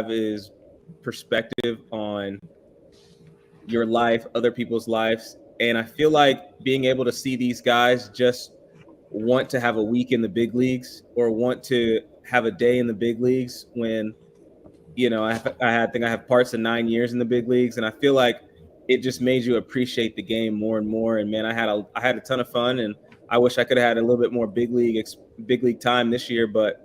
is perspective on your life, other people's lives. And I feel like being able to see these guys just want to have a week in the big leagues or want to have a day in the big leagues when, I think I have parts of 9 years in the big leagues. And I feel like it just made you appreciate the game more and more. And man, I had a ton of fun, and I wish I could have had a little bit more big league time this year, but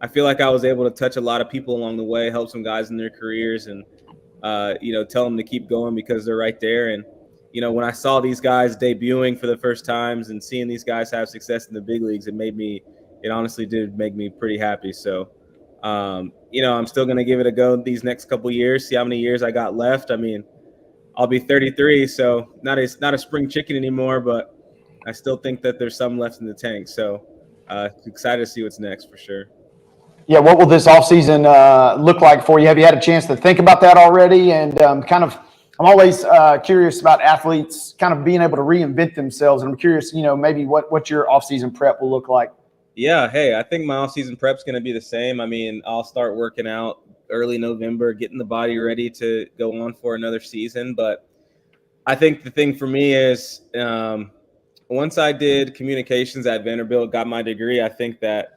I feel like I was able to touch a lot of people along the way, help some guys in their careers, and tell them to keep going because they're right there. And when I saw these guys debuting for the first times and seeing these guys have success in the big leagues, it honestly did make me pretty happy. So, I'm still gonna give it a go these next couple years, see how many years I got left. I mean, I'll be 33, so not a spring chicken anymore, but I still think that there's some left in the tank. So, excited to see what's next for sure. Yeah, what will this offseason look like for you? Have you had a chance to think about that already? And I'm always curious about athletes kind of being able to reinvent themselves. And I'm curious, maybe what your offseason prep will look like. Yeah, hey, I think my offseason prep's going to be the same. I mean, I'll start working out early November, getting the body ready to go on for another season. But I think the thing for me is once I did communications at Vanderbilt, got my degree, I think that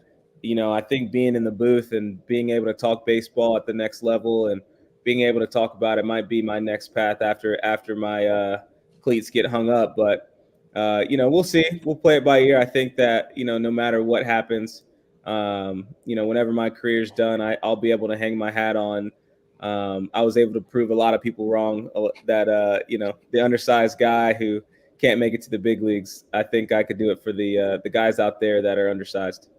I think being in the booth and being able to talk baseball at the next level and being able to talk about it might be my next path after my cleats get hung up. But, we'll see. We'll play it by ear. I think that, no matter what happens, whenever my career's done, I'll be able to hang my hat on. I was able to prove a lot of people wrong that, the undersized guy who can't make it to the big leagues, I think I could do it for the guys out there that are undersized.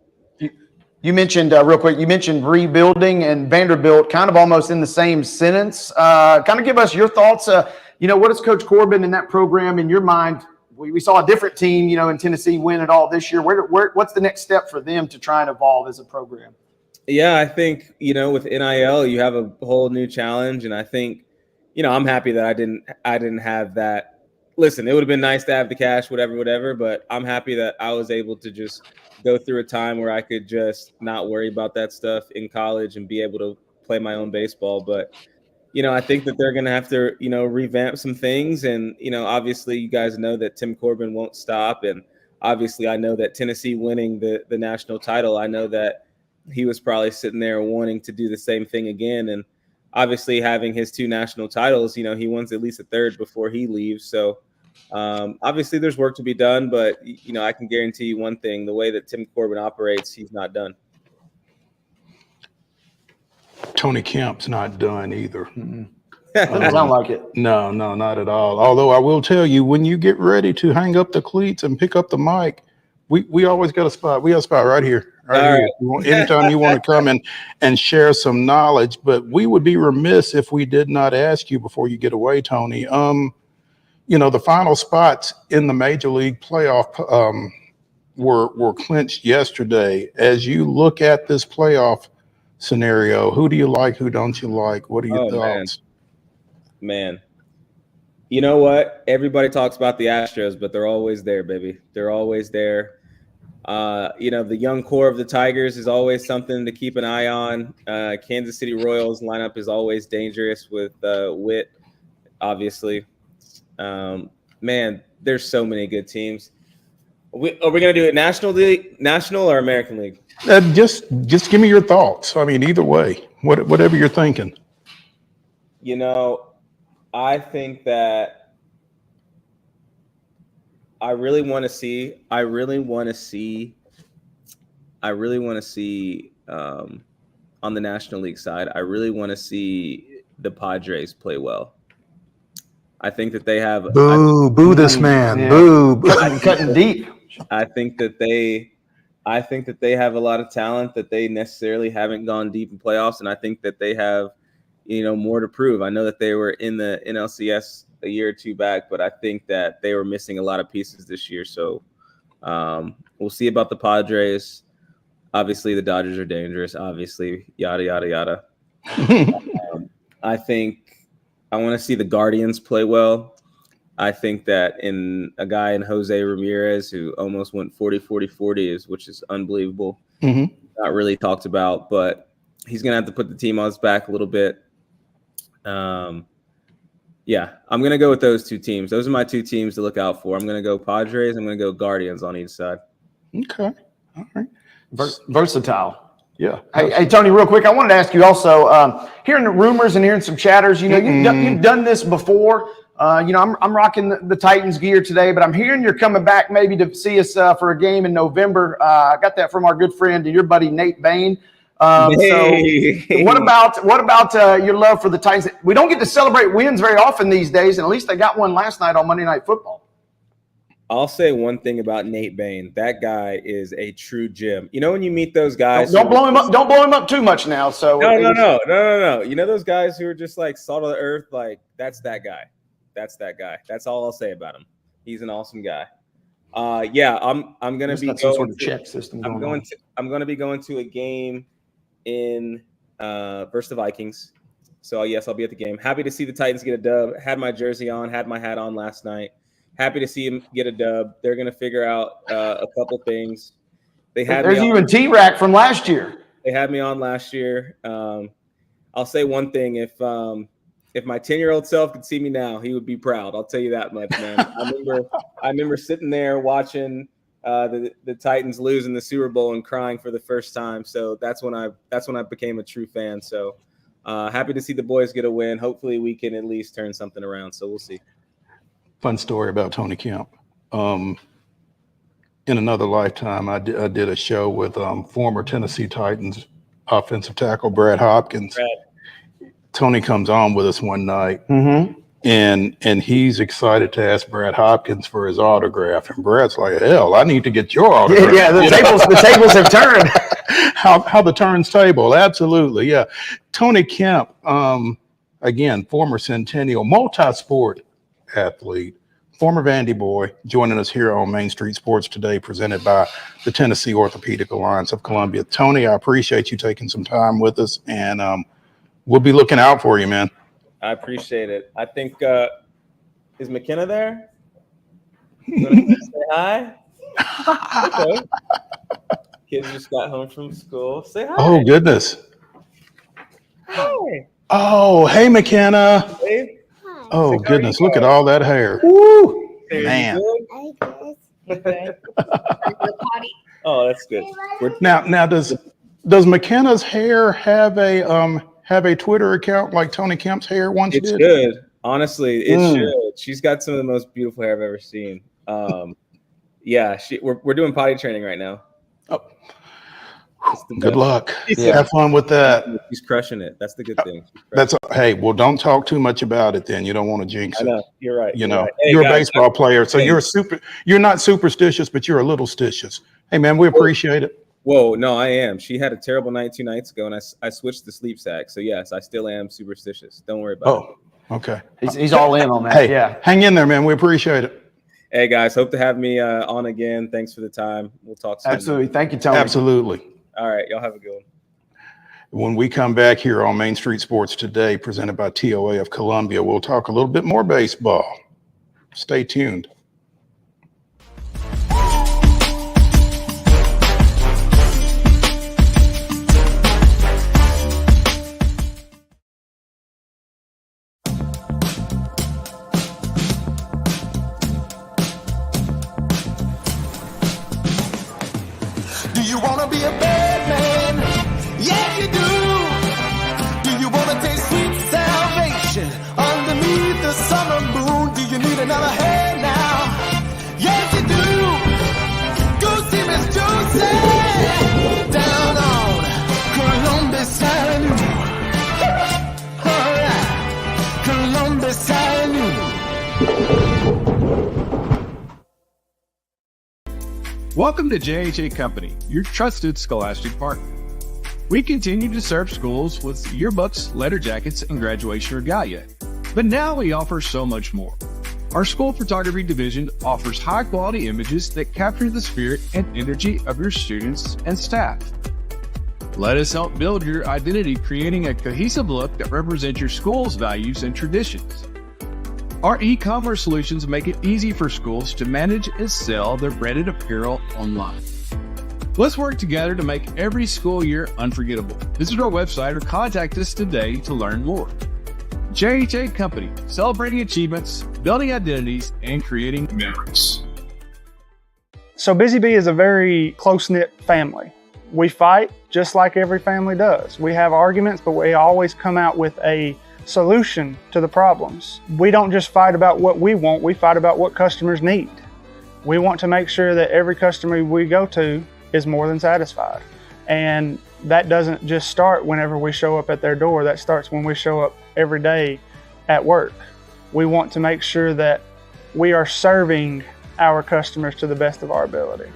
You mentioned real quick, you mentioned rebuilding and Vanderbilt kind of almost in the same sentence. Kind of give us your thoughts. What is Coach Corbin in that program in your mind? We saw a different team, in Tennessee win it all this year. What's the next step for them to try and evolve as a program? Yeah, I think, with NIL, you have a whole new challenge. And I think, I'm happy that I didn't have that. Listen, it would have been nice to have the cash, whatever, but I'm happy that I was able to just go through a time where I could just not worry about that stuff in college and be able to play my own baseball. But, I think that they're going to have to, revamp some things. And, obviously you guys know that Tim Corbin won't stop. And obviously I know that Tennessee winning the national title, I know that he was probably sitting there wanting to do the same thing again. And obviously having his 2 national titles, he wants at least a third before he leaves. So, obviously there's work to be done, but I can guarantee you one thing: the way that Tim Corbin operates, he's not done. Tony Kemp's not done either. Mm-hmm. Doesn't sound like it. No, not at all. Although I will tell you, when you get ready to hang up the cleats and pick up the mic, we always got a spot. We got a spot right here. Right. Anytime you want to come in and share some knowledge, but we would be remiss if we did not ask you before you get away, Tony. The final spots in the Major League playoff were clinched yesterday. As you look at this playoff scenario, who do you like? Who don't you like? What are your thoughts? Man, you know what? Everybody talks about the Astros, but they're always there, baby. They're always there. The young core of the Tigers is always something to keep an eye on. Kansas City Royals lineup is always dangerous with Witt, obviously. Man, there's so many good teams. Are we going to do it national or American League? Just give me your thoughts. I mean, either way, whatever you're thinking. I think that I really want to see on the National League side, I really want to see the Padres play well. I think that they have boo this man. Yeah. Boo. Cutting deep. I think that they have a lot of talent that they necessarily haven't gone deep in playoffs, and I think that they have, more to prove. I know that they were in the NLCS a year or two back, but I think that they were missing a lot of pieces this year. So we'll see about the Padres. Obviously, the Dodgers are dangerous. Obviously, yada yada yada. I think I want to see the Guardians play well. I think that in a guy in Jose Ramirez who almost went 40-40-40, which is unbelievable. Mm-hmm. Not really talked about, but he's going to have to put the team on his back a little bit. Yeah, I'm going to go with those two teams. Those are my two teams to look out for. I'm going to go Padres. I'm going to go Guardians on each side. Okay. All right. Versatile. Yeah. Hey, Tony, real quick, I wanted to ask you also, hearing the rumors and hearing some chatters, you know, you've done this before. You know, I'm rocking the Titans gear today, but I'm hearing you're coming back maybe to see us for a game in November. I got that from our good friend and your buddy Nate Bain. So what about your love for the Titans? We don't get to celebrate wins very often these days, and at least they got one last night on Monday Night Football. I'll say one thing about Nate Bain. That guy is a true gem. You know, when you meet those guys, don't blow him up. Don't blow him up too much now. So no. You know those guys who are just like salt of the earth. Like that's that guy. That's that guy. That's all I'll say about him. He's an awesome guy. Yeah, I'm gonna be going sort of check system. I'm gonna be going to a game in versus the Vikings. So yes, I'll be at the game. Happy to see the Titans get a dub. Had my jersey on, had my hat on last night. Happy to see him get a dub. They're gonna figure out a couple things. There's you and T-Rack from last year. They had me on last year. I'll say one thing: if my 10-year-old self could see me now, he would be proud. I'll tell you that much, man. I remember sitting there watching the Titans lose in the Super Bowl and crying for the first time. So that's when I became a true fan. So happy to see the boys get a win. Hopefully we can at least turn something around. So we'll see. Fun story about Tony Kemp. In another lifetime, I did a show with former Tennessee Titans offensive tackle Brad Hopkins. Tony comes on with us one night, and he's excited to ask Brad Hopkins for his autograph. And Brad's like, "Hell, I need to get your autograph." Yeah, the tables have turned. How the turns table? Absolutely, yeah. Tony Kemp, again, former Centennial, multi-sport athlete, former Vandy boy, joining us here on Main Street Sports today, presented by the Tennessee Orthopedic Alliance of Columbia. Tony, I appreciate you taking some time with us, and we'll be looking out for you, man. I appreciate it. I think is McKenna there? Say hi. Okay. Kids just got home from school. Say hi. Oh goodness. Hi. Oh, hey McKenna. Hey. Oh goodness, look at all that hair. Woo, man. Oh, that's good. Now does McKenna's hair have a Twitter account like Tony Kemp's hair once did? It should. Honestly, it should. She's got some of the most beautiful hair I've ever seen. Yeah, we're doing potty training right now. Oh. Good luck. Have fun with that. She's crushing it. That's the good thing. Hey, well, don't talk too much about it then. You don't want to jinx it. I know. You're right. You know, right. Hey, you're guys, a baseball player, so you're not superstitious, but you're a little stitious. Hey, man, we appreciate it. Whoa, no, I am. She had a terrible night 2 nights ago, and I switched to sleep sack. So yes, I still am superstitious. Don't worry about it. Oh, okay. He's all in on that. Hey, yeah. Hang in there, man. We appreciate it. Hey guys, hope to have me on again. Thanks for the time. We'll talk soon. Absolutely. Thank you, Tony. Absolutely. All right, y'all have a good one. When we come back here on Main Street Sports today, presented by TOA of Columbia, we'll talk a little bit more baseball. Stay tuned. Do you want to be a bad man? Yeah, you do. Do you want to taste sweet salvation underneath the summer moon? Do you need another hand now? Yes, you do. Go see Miss Josie down on Columbus Avenue. All right, Columbus Avenue. Welcome to JHA Company, your trusted scholastic partner. We continue to serve schools with yearbooks, letter jackets, and graduation regalia. But now we offer so much more. Our school photography division offers high-quality images that capture the spirit and energy of your students and staff. Let us help build your identity, creating a cohesive look that represents your school's values and traditions. Our e-commerce solutions make it easy for schools to manage and sell their branded apparel online. Let's work together to make every school year unforgettable. Visit our website or contact us today to learn more. JHA Company, celebrating achievements, building identities, and creating memories. So Busy Bee is a very close-knit family. We fight just like every family does. We have arguments, but we always come out with a solution to the problems. We don't just fight about what we want, we fight about what customers need. We want to make sure that every customer we go to is more than satisfied. And that doesn't just start whenever we show up at their door, that starts when we show up every day at work. We want to make sure that we are serving our customers to the best of our ability.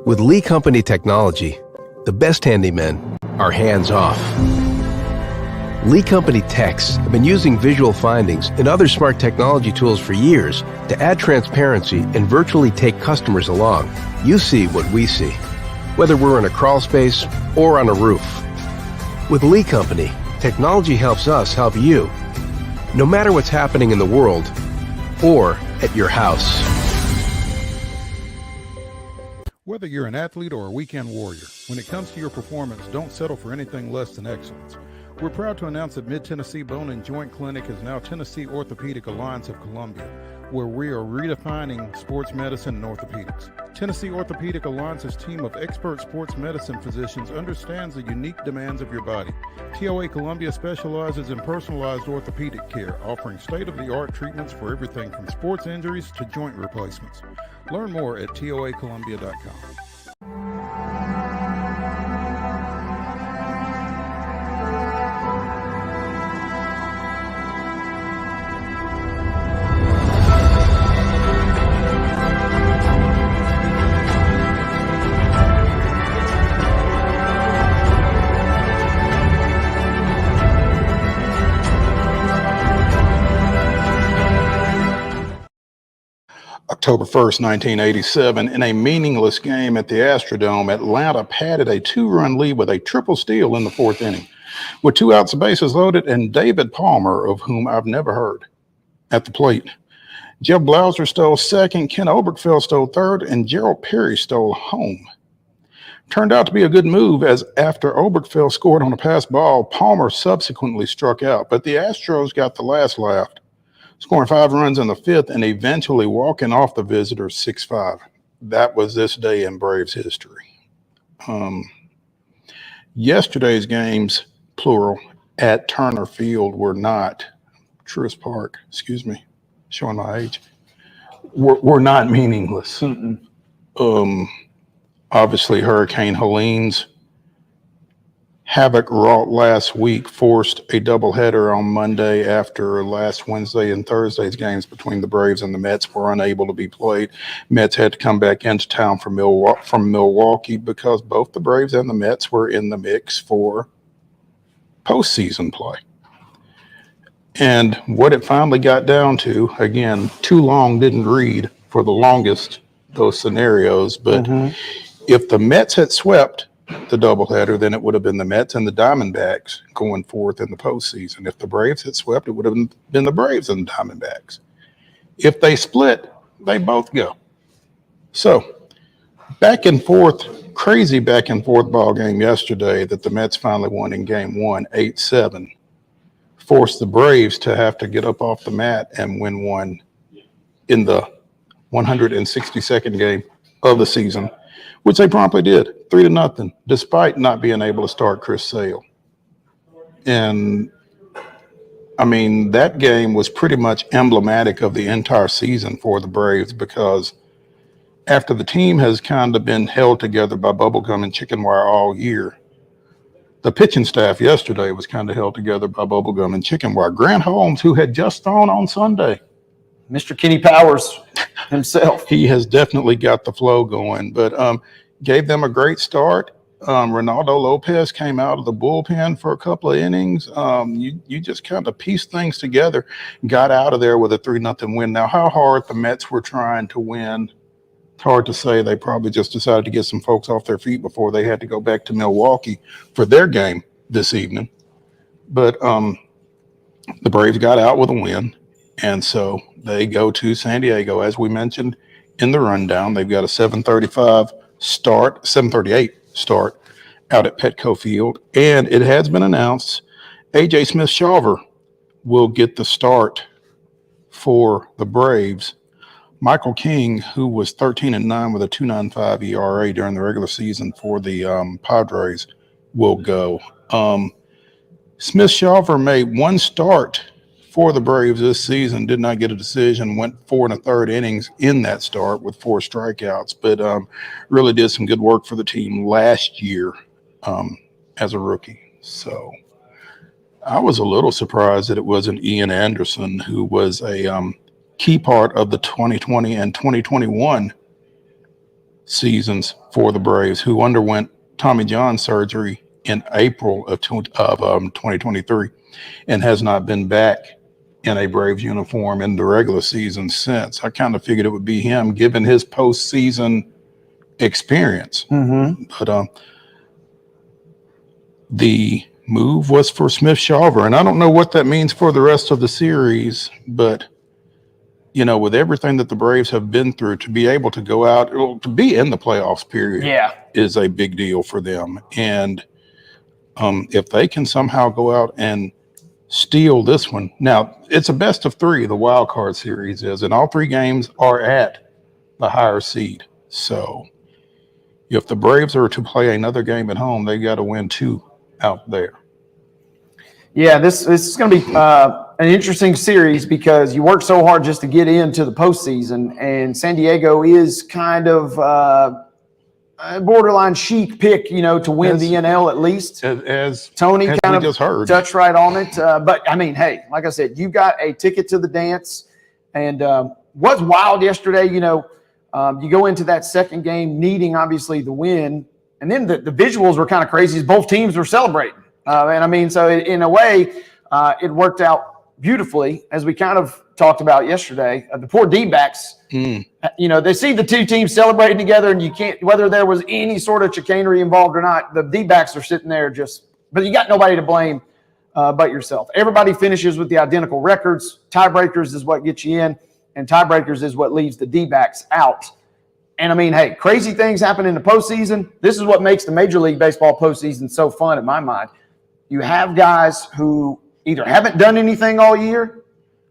With Lee Company technology, the best handymen are hands-off. Lee Company techs have been using visual findings and other smart technology tools for years to add transparency and virtually take customers along. You see what we see, whether we're in a crawl space or on a roof. With Lee Company, technology helps us help you, no matter what's happening in the world or at your house. Whether you're an athlete or a weekend warrior, when it comes to your performance, don't settle for anything less than excellence. We're proud to announce that Mid-Tennessee Bone and Joint Clinic is now Tennessee Orthopedic Alliance of Columbia, where we are redefining sports medicine and orthopedics. Tennessee Orthopedic Alliance's team of expert sports medicine physicians understands the unique demands of your body. TOA Columbia specializes in personalized orthopedic care, offering state-of-the-art treatments for everything from sports injuries to joint replacements. Learn more at toacolumbia.com. October 1st, 1987, in a meaningless game at the Astrodome, Atlanta padded a 2-run lead with a triple steal in the 4th inning. With 2 outs, bases loaded, and David Palmer, of whom I've never heard, at the plate. Jeff Blauser stole second, Ken Obergefell stole third, and Gerald Perry stole home. Turned out to be a good move, as after Obergefell scored on a pass ball, Palmer subsequently struck out, but the Astros got the last laugh, scoring 5 runs in the 5th and eventually walking off the visitors 6-5. That was this day in Braves history. Yesterday's games, plural, at Turner Field were not, Truist Park, excuse me, showing my age, were not meaningless. Obviously, Hurricane Helene's havoc wrought last week forced a doubleheader on Monday after last Wednesday and Thursday's games between the Braves and the Mets were unable to be played. Mets had to come back into town from Milwaukee because both the Braves and the Mets were in the mix for postseason play. And what it finally got down to, again, too long didn't read for the longest, those scenarios, but if the Mets had swept the doubleheader, then it would have been the Mets and the Diamondbacks going forth in the postseason. If the Braves had swept, it would have been the Braves and the Diamondbacks. If they split, they both go. So, back and forth, crazy back and forth ball game yesterday that the Mets finally won in game 1, 8-7, forced the Braves to have to get up off the mat and win one in the 162nd game of the season, which they promptly did, 3-0, despite not being able to start Chris Sale. And, I mean, that game was pretty much emblematic of the entire season for the Braves because after the team has kind of been held together by bubblegum and chicken wire all year, the pitching staff yesterday was kind of held together by bubblegum and chicken wire. Grant Holmes, who had just thrown on Sunday, Mr. Kenny Powers himself. He has definitely got the flow going, but gave them a great start. Ronaldo Lopez came out of the bullpen for a couple of innings. You just kind of pieced things together, got out of there with a 3-0 win. Now, how hard the Mets were trying to win It's hard to say. They probably just decided to get some folks off their feet before they had to go back to Milwaukee for their game this evening. But the Braves got out with a win, and so they go to San Diego. As we mentioned in the rundown, they've got a 7:38 start out at Petco Field, and it has been announced A.J. Smith-Shawver will get the start for the Braves. Michael King, who was 13-9 with a 2.95 ERA during the regular season for the Padres, will go. Smith-Shawver made one start for the Braves this season, did not get a decision, went 4 1/3 innings in that start with 4 strikeouts, but really did some good work for the team last year as a rookie. So I was a little surprised that it wasn't Ian Anderson, who was a key part of the 2020 and 2021 seasons for the Braves, who underwent Tommy John surgery in April of 2023 and has not been back in a Braves uniform in the regular season since. I kind of figured it would be him given his postseason experience. But the move was for Smith-Shawver, and I don't know what that means for the rest of the series, but you know, with everything that the Braves have been through, to be able to go out, to be in the playoffs period is a big deal for them. And if they can somehow go out and steal this one. Now, it's a best of 3, the wild card series is, and all 3 games are at the higher seed. So if the Braves are to play another game at home, they got to win 2 out there. Yeah, this is going to be an interesting series because you work so hard just to get into the postseason, and San Diego is kind of a borderline chic pick, you know, to win the NL at least. As Tony kind of just heard. touched right on it. But, I mean, hey, like I said, you got a ticket to the dance. And what's wild yesterday, you know, you go into that second game needing, obviously, the win. And then the visuals were kind of crazy as both teams were celebrating. And, I mean, so in a way, it worked out beautifully, as we kind of talked about yesterday. The poor D-backs, you know, they see the 2 teams celebrating together, and you can't, whether there was any sort of chicanery involved or not, the D-backs are sitting there but you got nobody to blame but yourself. Everybody finishes with the identical records. Tiebreakers is what gets you in, and tiebreakers is what leaves the D-backs out. And, I mean, hey, crazy things happen in the postseason. This is what makes the Major League Baseball postseason so fun in my mind. You have guys who either haven't done anything all year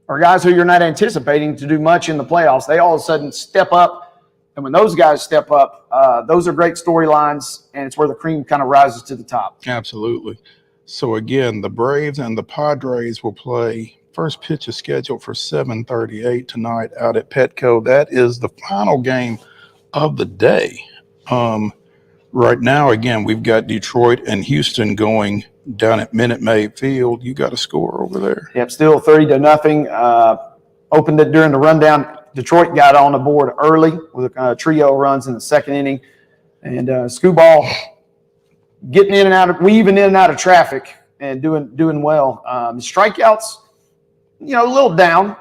or guys who you're not anticipating to do much in the playoffs. They all of a sudden step up. And when those guys step up, those are great storylines, and it's where the cream kind of rises to the top. Absolutely. So, again, the Braves and the Padres will play. First pitch is scheduled for 7:38 tonight out at Petco. That is the final game of the day. Right now, again, we've got Detroit and Houston going down at Minute Maid Field. You got a score over there? Yep, still 30-0. Opened it during the rundown. Detroit got on the board early with a trio of runs in the second inning. And Skubal getting in and out, weaving in and out of traffic and doing well. Strikeouts, you know, a little down.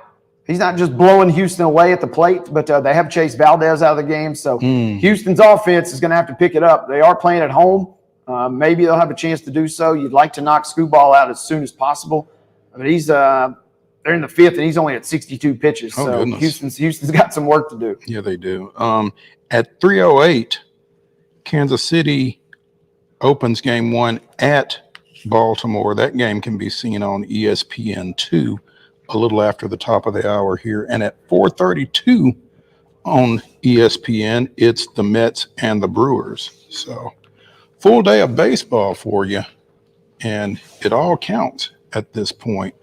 He's not just blowing Houston away at the plate, but they have Chase Valdez out of the game. So Houston's offense is going to have to pick it up. They are playing at home. Maybe they'll have a chance to do so. You'd like to knock Skubal out as soon as possible. But they're in the 5th, and he's only at 62 pitches. So Houston's got some work to do. Yeah, they do. At 3:08, Kansas City opens game 1 at Baltimore. That game can be seen on ESPN2 a little after the top of the hour here. And at 4:32 on ESPN, it's the Mets and the Brewers. So full day of baseball for you, and it all counts at this point.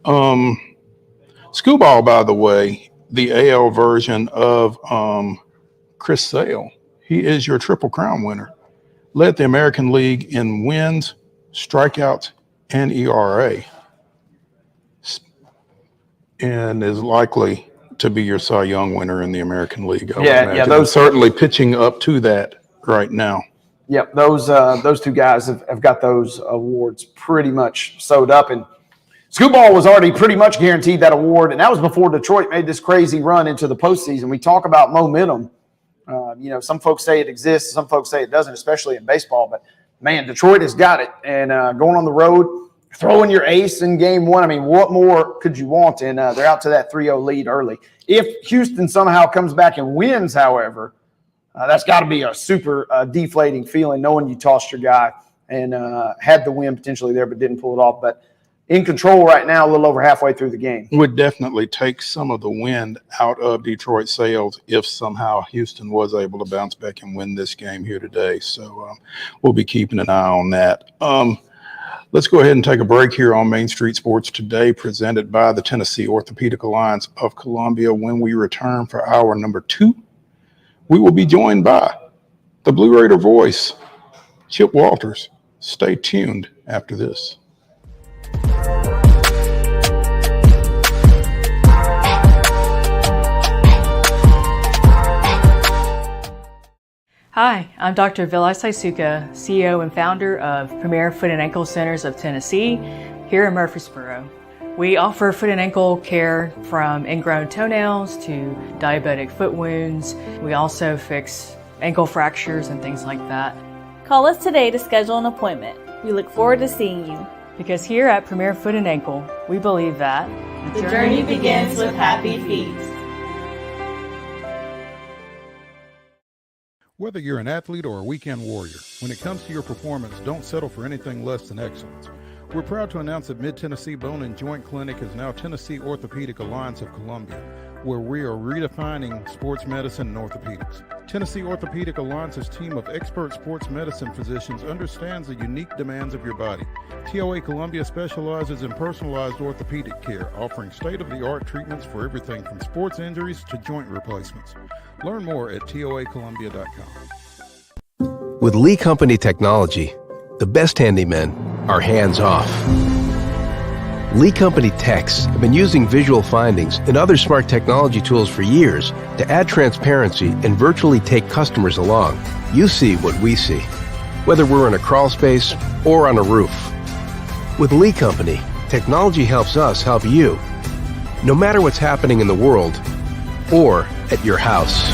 Skubal, by the way, the AL version of Chris Sale, he is your Triple Crown winner. Led the American League in wins, strikeouts, and ERA, and is likely to be your Cy Young winner in the American League. Those certainly pitching up to that right now. Yep, those 2 guys have got those awards pretty much sewed up, and Skubal was already pretty much guaranteed that award, and that was before Detroit made this crazy run into the postseason. We talk about momentum. Some folks say it exists, some folks say it doesn't, especially in baseball. But man, Detroit has got it, and going on the road, throwing your ace in game one. I mean, what more could you want? And they're out to that 3-0 lead early. If Houston somehow comes back and wins, however, that's got to be a super deflating feeling, knowing you tossed your guy and had the win potentially there, but didn't pull it off. But in control right now, a little over halfway through the game. Would definitely take some of the wind out of Detroit's sails if somehow Houston was able to bounce back and win this game here today. So we'll be keeping an eye on that. Let's go ahead and take a break here on Main Street Sports Today, presented by the Tennessee Orthopedic Alliance of Columbia. When we return for hour number 2, we will be joined by the Blue Raider voice, Chip Walters. Stay tuned after this. Hi, I'm Dr. Vilay Saisuka, CEO and founder of Premier Foot and Ankle Centers of Tennessee here in Murfreesboro. We offer foot and ankle care from ingrown toenails to diabetic foot wounds. We also fix ankle fractures and things like that. Call us today to schedule an appointment. We look forward to seeing you. Because here at Premier Foot and Ankle, we believe that the journey begins with happy feet. Whether you're an athlete or a weekend warrior, when it comes to your performance, don't settle for anything less than excellence. We're proud to announce that Mid-Tennessee Bone and Joint Clinic is now Tennessee Orthopedic Alliance of Columbia, where we are redefining sports medicine and orthopedics. Tennessee Orthopedic Alliance's team of expert sports medicine physicians understands the unique demands of your body. TOA Columbia specializes in personalized orthopedic care, offering state-of-the-art treatments for everything from sports injuries to joint replacements. Learn more at toacolumbia.com. With Lee Company technology, the best handymen are hands-off. Lee Company techs have been using visual findings and other smart technology tools for years to add transparency and virtually take customers along. You see what we see, whether we're in a crawl space or on a roof. With Lee Company, technology helps us help you, no matter what's happening in the world or at your house.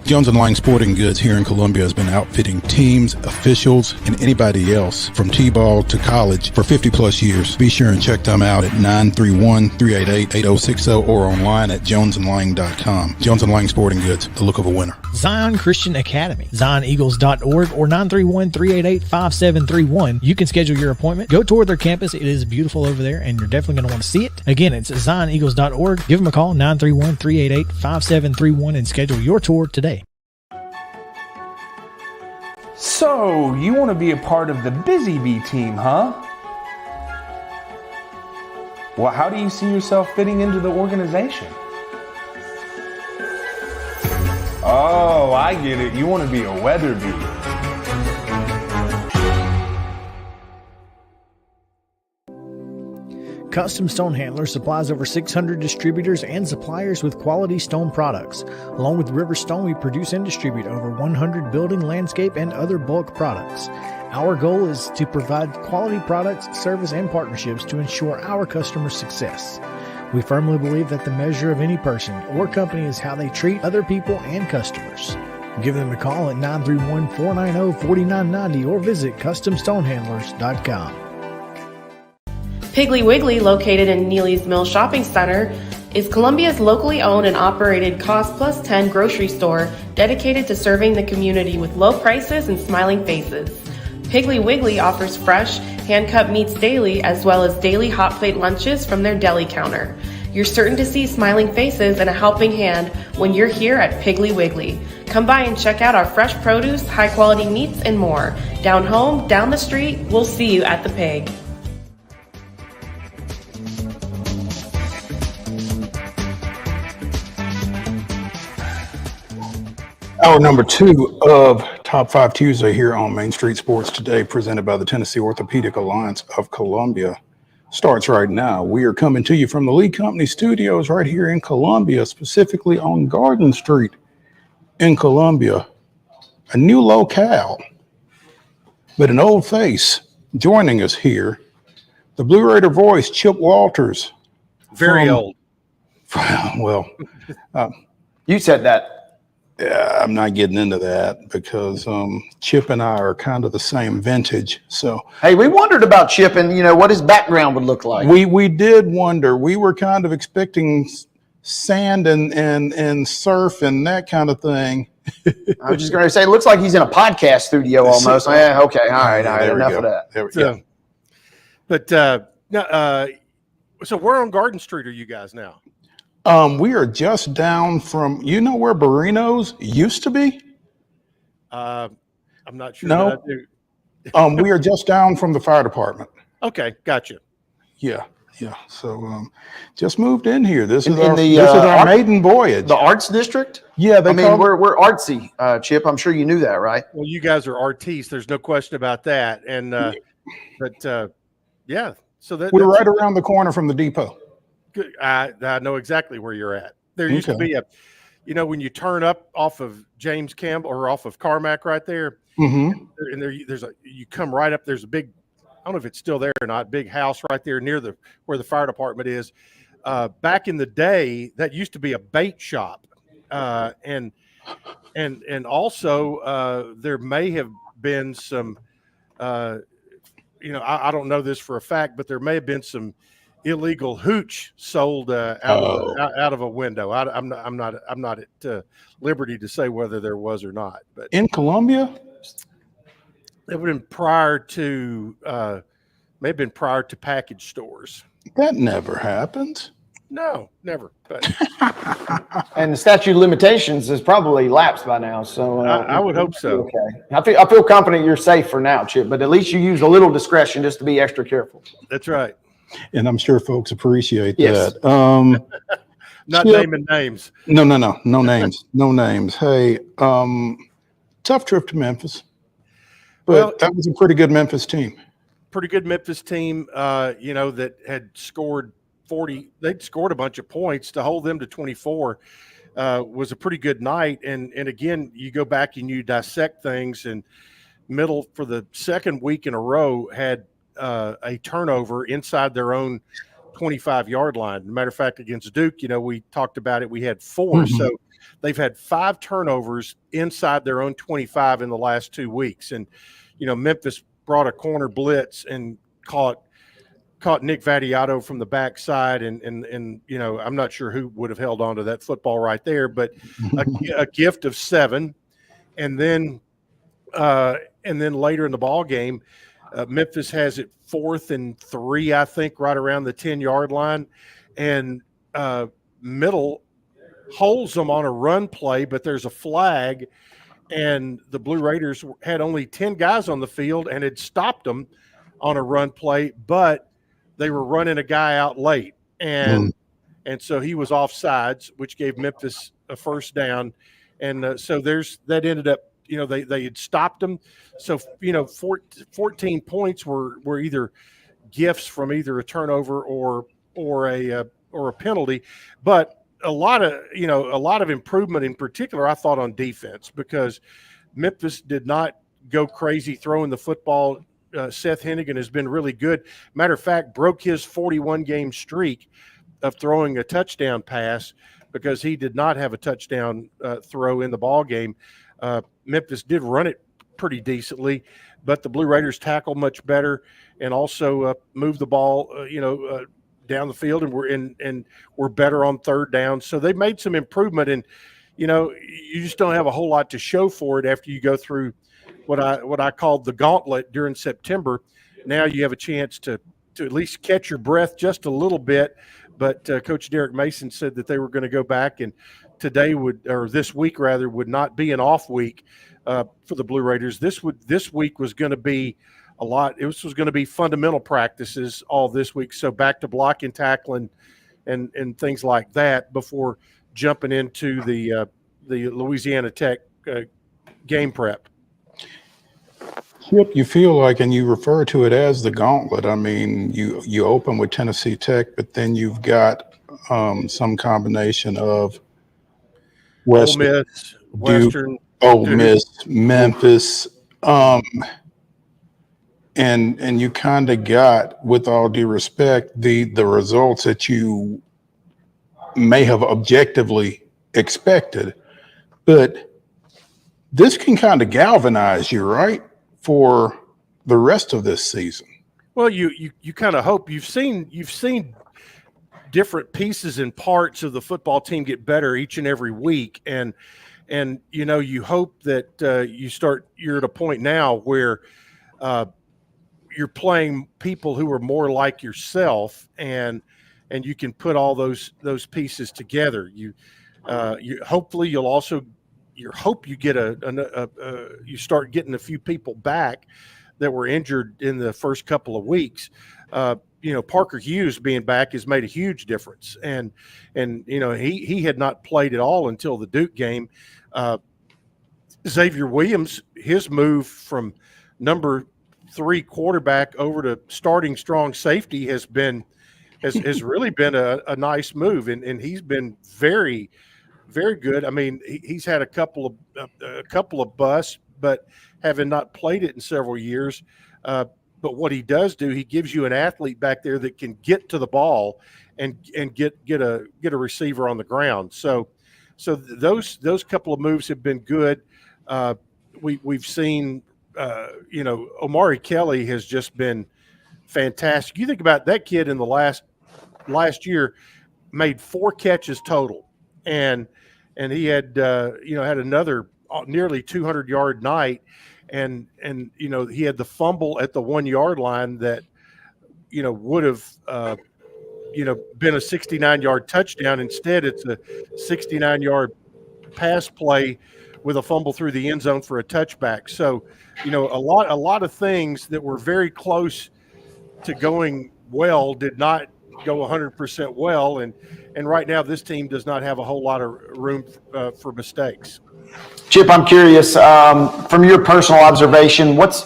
Jones & Lang Sporting Goods here in Columbia has been outfitting teams, officials, and anybody else from T-ball to college for 50 plus years. Be sure and check them out at 931-388-8060 or online at jonesandlang.com. Jones & Lang Sporting Goods, the look of a winner. Zion Christian Academy, zioneagles.org or 931-388-5731. You can schedule your appointment. Go tour their campus. It is beautiful over there, and you're definitely going to want to see it. Again, it's zioneagles.org. Give them a call, 931-388-5731, and schedule your tour today. So, you want to be a part of the Busy Bee team, huh? Well, how do you see yourself fitting into the organization? Oh, I get it. You want to be a weather bee. Custom Stone Handler supplies over 600 distributors and suppliers with quality stone products. Along with River Stone, we produce and distribute over 100 building, landscape, and other bulk products. Our goal is to provide quality products, service, and partnerships to ensure our customers' success. We firmly believe that the measure of any person or company is how they treat other people and customers. Give them a call at 931-490-4990 or visit CustomStonehandlers.com. Piggly Wiggly, located in Neely's Mill Shopping Center, is Columbia's locally owned and operated Cost Plus 10 grocery store dedicated to serving the community with low prices and smiling faces. Piggly Wiggly offers fresh, hand-cut meats daily as well as daily hot plate lunches from their deli counter. You're certain to see smiling faces and a helping hand when you're here at Piggly Wiggly. Come by and check out our fresh produce, high-quality meats, and more. Down home, down the street, we'll see you at the Pig. Hour number 2 of Top 5 Tuesday here on Main Street Sports Today, presented by the Tennessee Orthopedic Alliance of Columbia, starts right now. We are coming to you from the Lee Company studios right here in Columbia, specifically on Garden Street in Columbia. A new locale, but an old face joining us here. The Blue Raider voice, Chip Walters. Very old. Well, You said that. Yeah, I'm not getting into that because Chip and I are kind of the same vintage. So hey, we wondered about Chip and what his background would look like. We did wonder. We were kind of expecting sand and surf and that kind of thing. I was just going to say, it looks like he's in a podcast studio almost. Yeah, okay, all right. Enough of that. There we go. But so where on Garden Street are you guys now? We are just down from, where Barino's used to be? I'm not sure. No. We are just down from the fire department. Okay, gotcha. Yeah. So just moved in here. This is our maiden voyage. The Arts District? Yeah, we're artsy, Chip. I'm sure you knew that, right? Well, you guys are artistes. There's no question about that. And yeah. So we're right around the corner from the depot. Good. I know exactly where you're at. There used to be when you turn up off of James Campbell or off of Carmack right there, and you come right up. There's a big, I don't know if it's still there or not, big house right there near where the fire department is. Back in the day, that used to be a bait shop, and also there may have been some, I don't know this for a fact, but there may have been some illegal hooch sold out of a window. I'm not at liberty to say whether there was or not. But in Columbia, it would have been prior to may have been prior to package stores. That never happened. No, never. But and the statute of limitations has probably lapsed by now. So I would hope so. Okay, I feel confident you're safe for now, Chip. But at least you use a little discretion just to be extra careful. That's right. And I'm sure folks appreciate that. Not Chip, naming names. No names. No names. Hey, tough trip to Memphis. But that was a pretty good Memphis team. Pretty good Memphis team, that had scored 40. They'd scored a bunch of points to hold them to 24. Was a pretty good night. And again, you go back and you dissect things. And Middle, for the second week in a row, had a turnover inside their own 25-yard line. As a matter of fact, against Duke, we talked about it. We had 4. Mm-hmm. So they've had 5 turnovers inside their own 25 in the last 2 weeks. And, Memphis brought a corner blitz and caught Nick Vattiato from the backside. And I'm not sure who would have held on to that football right there, but a gift of 7. And then later in the ball game, Memphis has it 4th and 3, I think, right around the 10-yard line. And Middle holds them on a run play, but there's a flag. And the Blue Raiders had only 10 guys on the field and had stopped them on a run play, but they were running a guy out late. And so he was offsides, which gave Memphis a first down. And so that ended up, they had stopped them. So, 14 points were either gifts from either a turnover or a penalty, but a lot of improvement in particular, I thought, on defense, because Memphis did not go crazy throwing the football. Seth Hennigan has been really good. Matter of fact, broke his 41-game streak of throwing a touchdown pass because he did not have a touchdown throw in the ball game. Memphis did run it pretty decently, but the Blue Raiders tackled much better and also moved the ball, down the field, and we're better on third down. So they made some improvement, and you just don't have a whole lot to show for it after you go through what I called the gauntlet during September. Now you have a chance to at least catch your breath just a little bit. But Coach Derek Mason said that they were going to go back, and this week would not be an off week for the Blue Raiders. This week was going to be a lot. It was going to be fundamental practices all this week. So back to blocking, tackling, and things like that before jumping into the Louisiana Tech game prep. Chip, you feel like, and you refer to it as the gauntlet. I mean, you open with Tennessee Tech, but then you've got some combination of Ole Miss, Western, Ole Miss, Memphis, and you kind of got, with all due respect, the results that you may have objectively expected, but this can kind of galvanize you, right, for the rest of this season. Well, you kind of hope. You've seen different pieces and parts of the football team get better each and every week, and you hope that you're at a point now where you're playing people who are more like yourself, and you can put all those pieces together. You hopefully you'll also you get you start getting a few people back that were injured in the first couple of weeks. Parker Hughes being back has made a huge difference, and he had not played at all until the Duke game. Xavier Williams, his move from number 3 quarterback over to starting strong safety has really been a nice move, and he's been very, very good. I mean, he's had a couple of busts, but having not played it in several years. But what he does do, he gives you an athlete back there that can get to the ball and get a receiver on the ground. So those couple of moves have been good. We've seen Omari Kelly has just been fantastic. You think about that kid in the last year, made 4 catches total, and he had had another nearly 200-yard night, and he had the fumble at the 1-yard line that would have been a 69-yard touchdown. Instead, it's a 69-yard pass play with a fumble through the end zone for a touchback. So, a lot of things that were very close to going well did not go 100% well, and right now this team does not have a whole lot of room for mistakes. Chip, I'm curious, from your personal observation, what's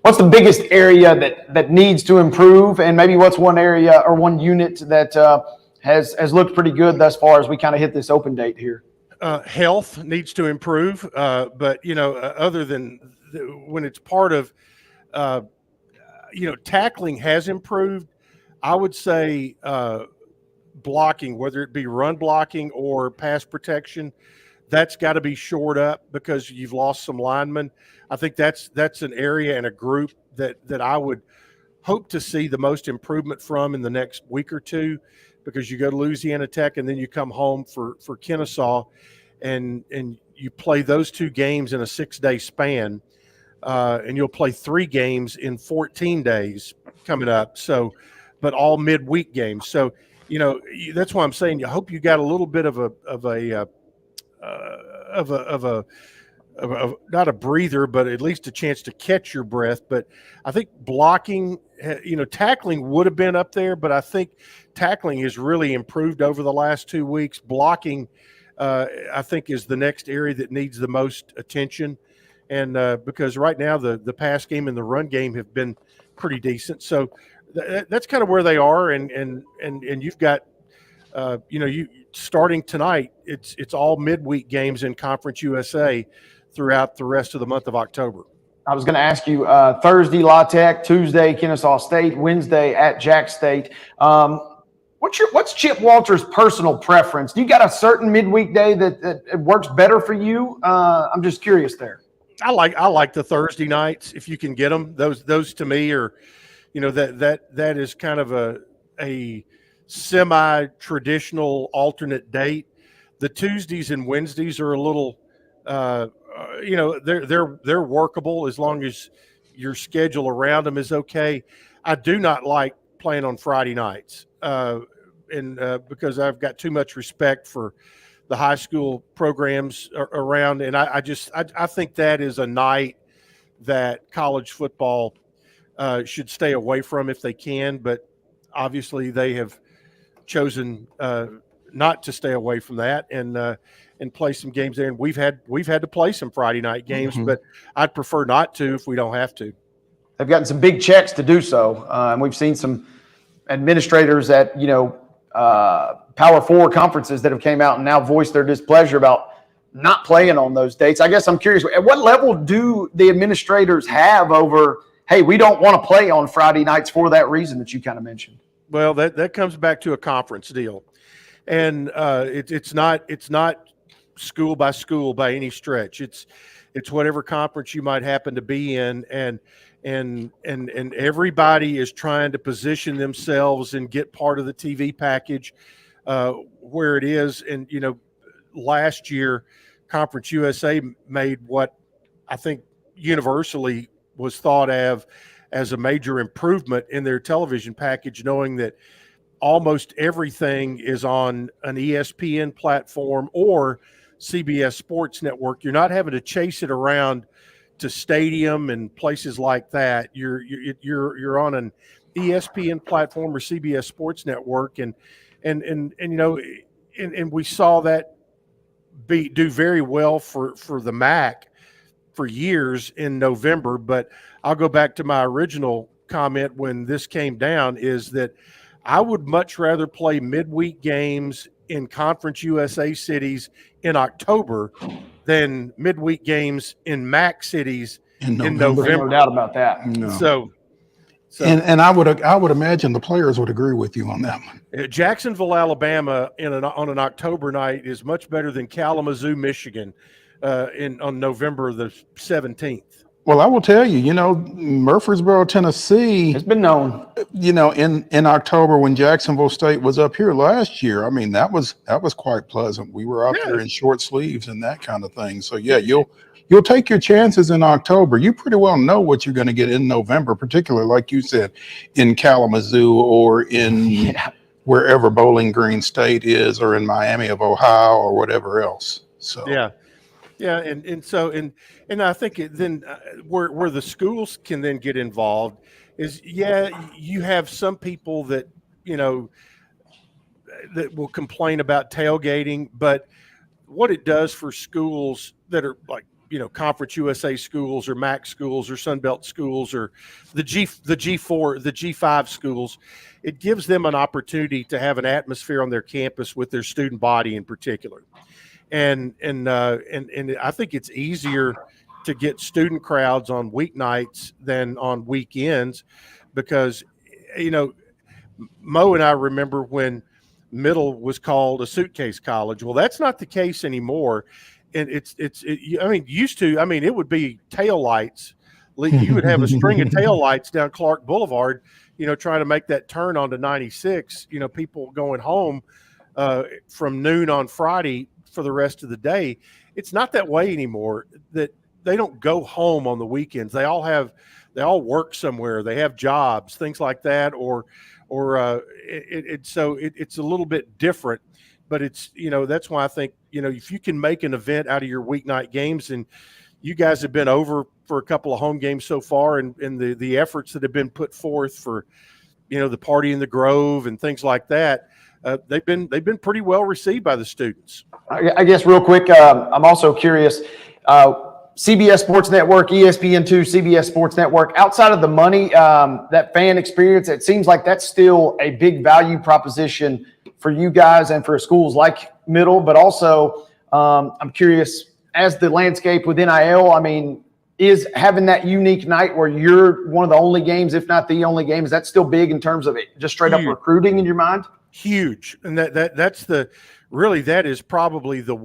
the biggest area that needs to improve, and maybe what's one area or one unit that has looked pretty good thus far as we kind of hit this open date here? Health needs to improve, but other than when it's part of tackling has improved. I would say blocking, whether it be run blocking or pass protection, that's got to be shored up because you've lost some linemen. I think that's an area and a group that I would hope to see the most improvement from in the next week or two, because you go to Louisiana Tech and then you come home for Kennesaw, and you play those 2 games in a 6-day span, and you'll play 3 games in 14 days coming up. So, but all midweek games. So, that's why I'm saying you hope you got a little bit of a not a breather, but at least a chance to catch your breath. But I think blocking, tackling would have been up there, but I think tackling has really improved over the last 2 weeks. Blocking, I think, is the next area that needs the most attention. And because right now the pass game and the run game have been pretty decent. So that's kind of where they are. And you've got, you starting tonight, it's all midweek games in Conference USA throughout the rest of the month of October. I was going to ask you, Thursday, La Tech, Tuesday, Kennesaw State, Wednesday at Jack State. What's Chip Walter's personal preference? Do you got a certain midweek day that it works better for you? I'm just curious there. I like the Thursday nights if you can get them. Those to me are, that is kind of a semi-traditional alternate date. The Tuesdays and Wednesdays are a little, they're workable as long as your schedule around them is okay. I do not like playing on Friday nights, because I've got too much respect for the high school programs around, and I think that is a night that college football should stay away from if they can. But obviously, they have chosen not to stay away from that and play some games there. And we've had to play some Friday night games, but I'd prefer not to if we don't have to. They've gotten some big checks to do so, and we've seen some administrators at Power 4 conferences that have came out and now voiced their displeasure about not playing on those dates. I guess I'm curious, at what level do the administrators have over, hey, we don't want to play on Friday nights for that reason that you kind of mentioned? Well, that comes back to a conference deal, and it's not school by school by any stretch. It's whatever conference you might happen to be in, and everybody is trying to position themselves and get part of the TV package where it is. And last year, Conference USA made what I think universally was thought of as a major improvement in their television package, knowing that almost everything is on an ESPN platform or CBS Sports Network. You're not having to chase it around to Stadium and places like that. You're on an ESPN platform or CBS Sports Network, and we saw that do very well for the MAC for years in November. But I'll go back to my original comment when this came down, is that I would much rather play midweek games in Conference USA cities in October than midweek games in MAC cities in November. No doubt about that. No. So and I would imagine the players would agree with you on that one. Jacksonville, Alabama on an October night is much better than Kalamazoo, Michigan on November the 17th. Well, I will tell you, Murfreesboro, Tennessee, it's been known, in October when Jacksonville State was up here last year. I mean, that was quite pleasant. We were out there in short sleeves and that kind of thing. So yeah, you'll take your chances in October. You pretty well know what you're going to get in November, particularly like you said, in Kalamazoo or in wherever Bowling Green State is, or in Miami of Ohio or whatever else. So yeah, and I think then where the schools can then get involved is, you have some people that that will complain about tailgating, but what it does for schools that are like Conference USA schools or MAC schools or Sunbelt schools or the G4, the G5 schools, it gives them an opportunity to have an atmosphere on their campus with their student body in particular. And I think it's easier to get student crowds on weeknights than on weekends, because Mo and I remember when Middle was called a suitcase college. Well, that's not the case anymore. And used to, it would be tail lights. You would have a string of tail lights down Clark Boulevard, trying to make that turn onto 96, people going home from noon on Friday for the rest of the day. It's not that way anymore. That they don't go home on the weekends. They all work somewhere. They have jobs, things like that, so it's a little bit different. But it's, that's why I think, if you can make an event out of your weeknight games, and you guys have been over for a couple of home games so far, and the efforts that have been put forth for, the Party in the Grove and things like that, they've been pretty well received by the students. I guess real quick, I'm also curious, CBS Sports Network, ESPN2, CBS Sports Network, outside of the money, that fan experience, it seems like that's still a big value proposition for you guys and for schools like Middle. But also, I'm curious, as the landscape with NIL, is having that unique night where you're one of the only games, if not the only game, is that still big in terms of it, just straight up recruiting in your mind? Huge. And that is probably the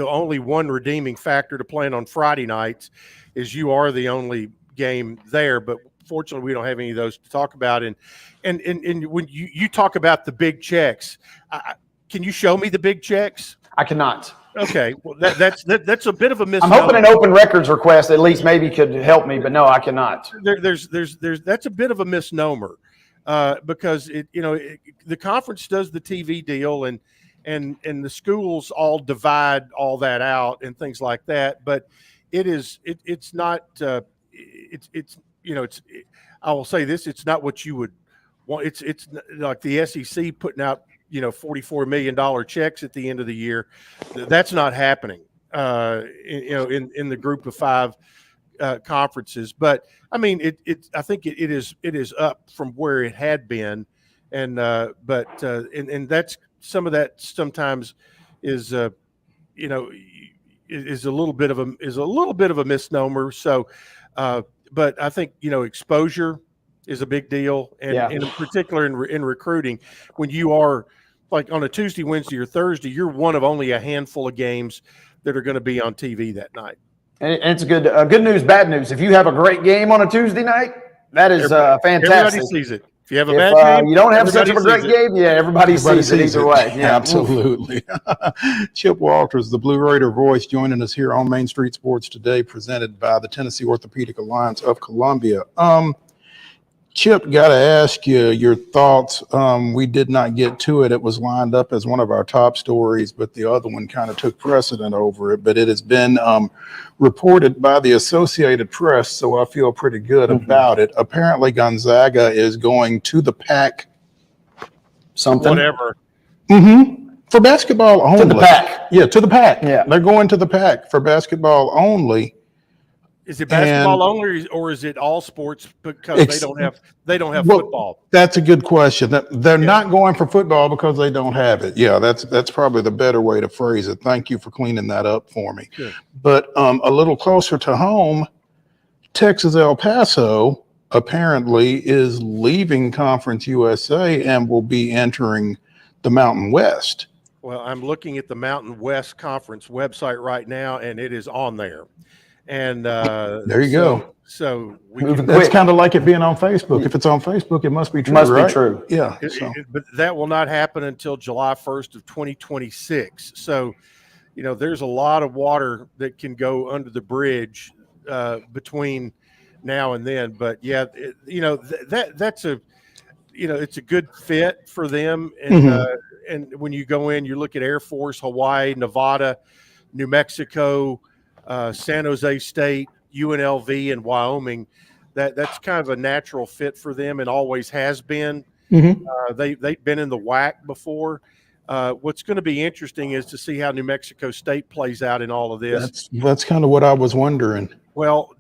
only one redeeming factor to playing on Friday nights, is you are the only game there. But fortunately, we don't have any of those to talk about. And when you talk about the big checks, can you show me the big checks? I cannot. Okay, well that's a bit of a misnomer. I'm hoping an open records request at least maybe could help me, but no, I cannot. There's that's a bit of a misnomer, because the conference does the TV deal, and the schools all divide all that out and things like that. But it's not I will say this: it's not what you would want. It's like the SEC putting out $44 million checks at the end of the year. That's not happening in the group of five conferences. But I think it is up from where it had been, and that's some of that sometimes is is a little bit of a misnomer. So, but I think exposure is a big deal, and in particular in recruiting, when you are like on a Tuesday, Wednesday, or Thursday, you're one of only a handful of games that are going to be on TV that night. And it's good news, bad news. If you have a great game on a Tuesday night, that is fantastic. Everybody sees it. If you have a bad game, you don't have such of a great game, everybody sees it either way. Yeah, absolutely. Chip Walters, the Blue Raider voice, joining us here on Main Street Sports today, presented by the Tennessee Orthopedic Alliance of Columbia. Chip, got to ask you your thoughts. We did not get to it. It was lined up as one of our top stories, but the other one kind of took precedent over it. But it has been reported by the Associated Press, so I feel pretty good about it. Apparently, Gonzaga is going to the PAC. Something. Whatever. For basketball only. To the PAC. Yeah, to the PAC. Yeah. They're going to the PAC for basketball only. Is it basketball only, or is it all sports because they don't have football? That's a good question. They're not going for football because they don't have it. Yeah, that's probably the better way to phrase it. Thank you for cleaning that up for me. Sure. But a little closer to home, Texas El Paso apparently is leaving Conference USA and will be entering the Mountain West. Well, I'm looking at the Mountain West Conference website right now, and it is on there. And there you go. So that's kind of like it being on Facebook. If it's on Facebook, it must be true. Must right? be true. Yeah. But that will not happen until July 1st of 2026. So, there's a lot of water that can go under the bridge between now and then. But yeah, that's a, it's a good fit for them. And and when you go in, you look at Air Force, Hawaii, Nevada, New Mexico, San Jose State, UNLV, and Wyoming. That's kind of a natural fit for them and always has been. They've been in the WAC before. What's going to be interesting is to see how New Mexico State plays out in all of this. That's kind of what I was wondering. Well,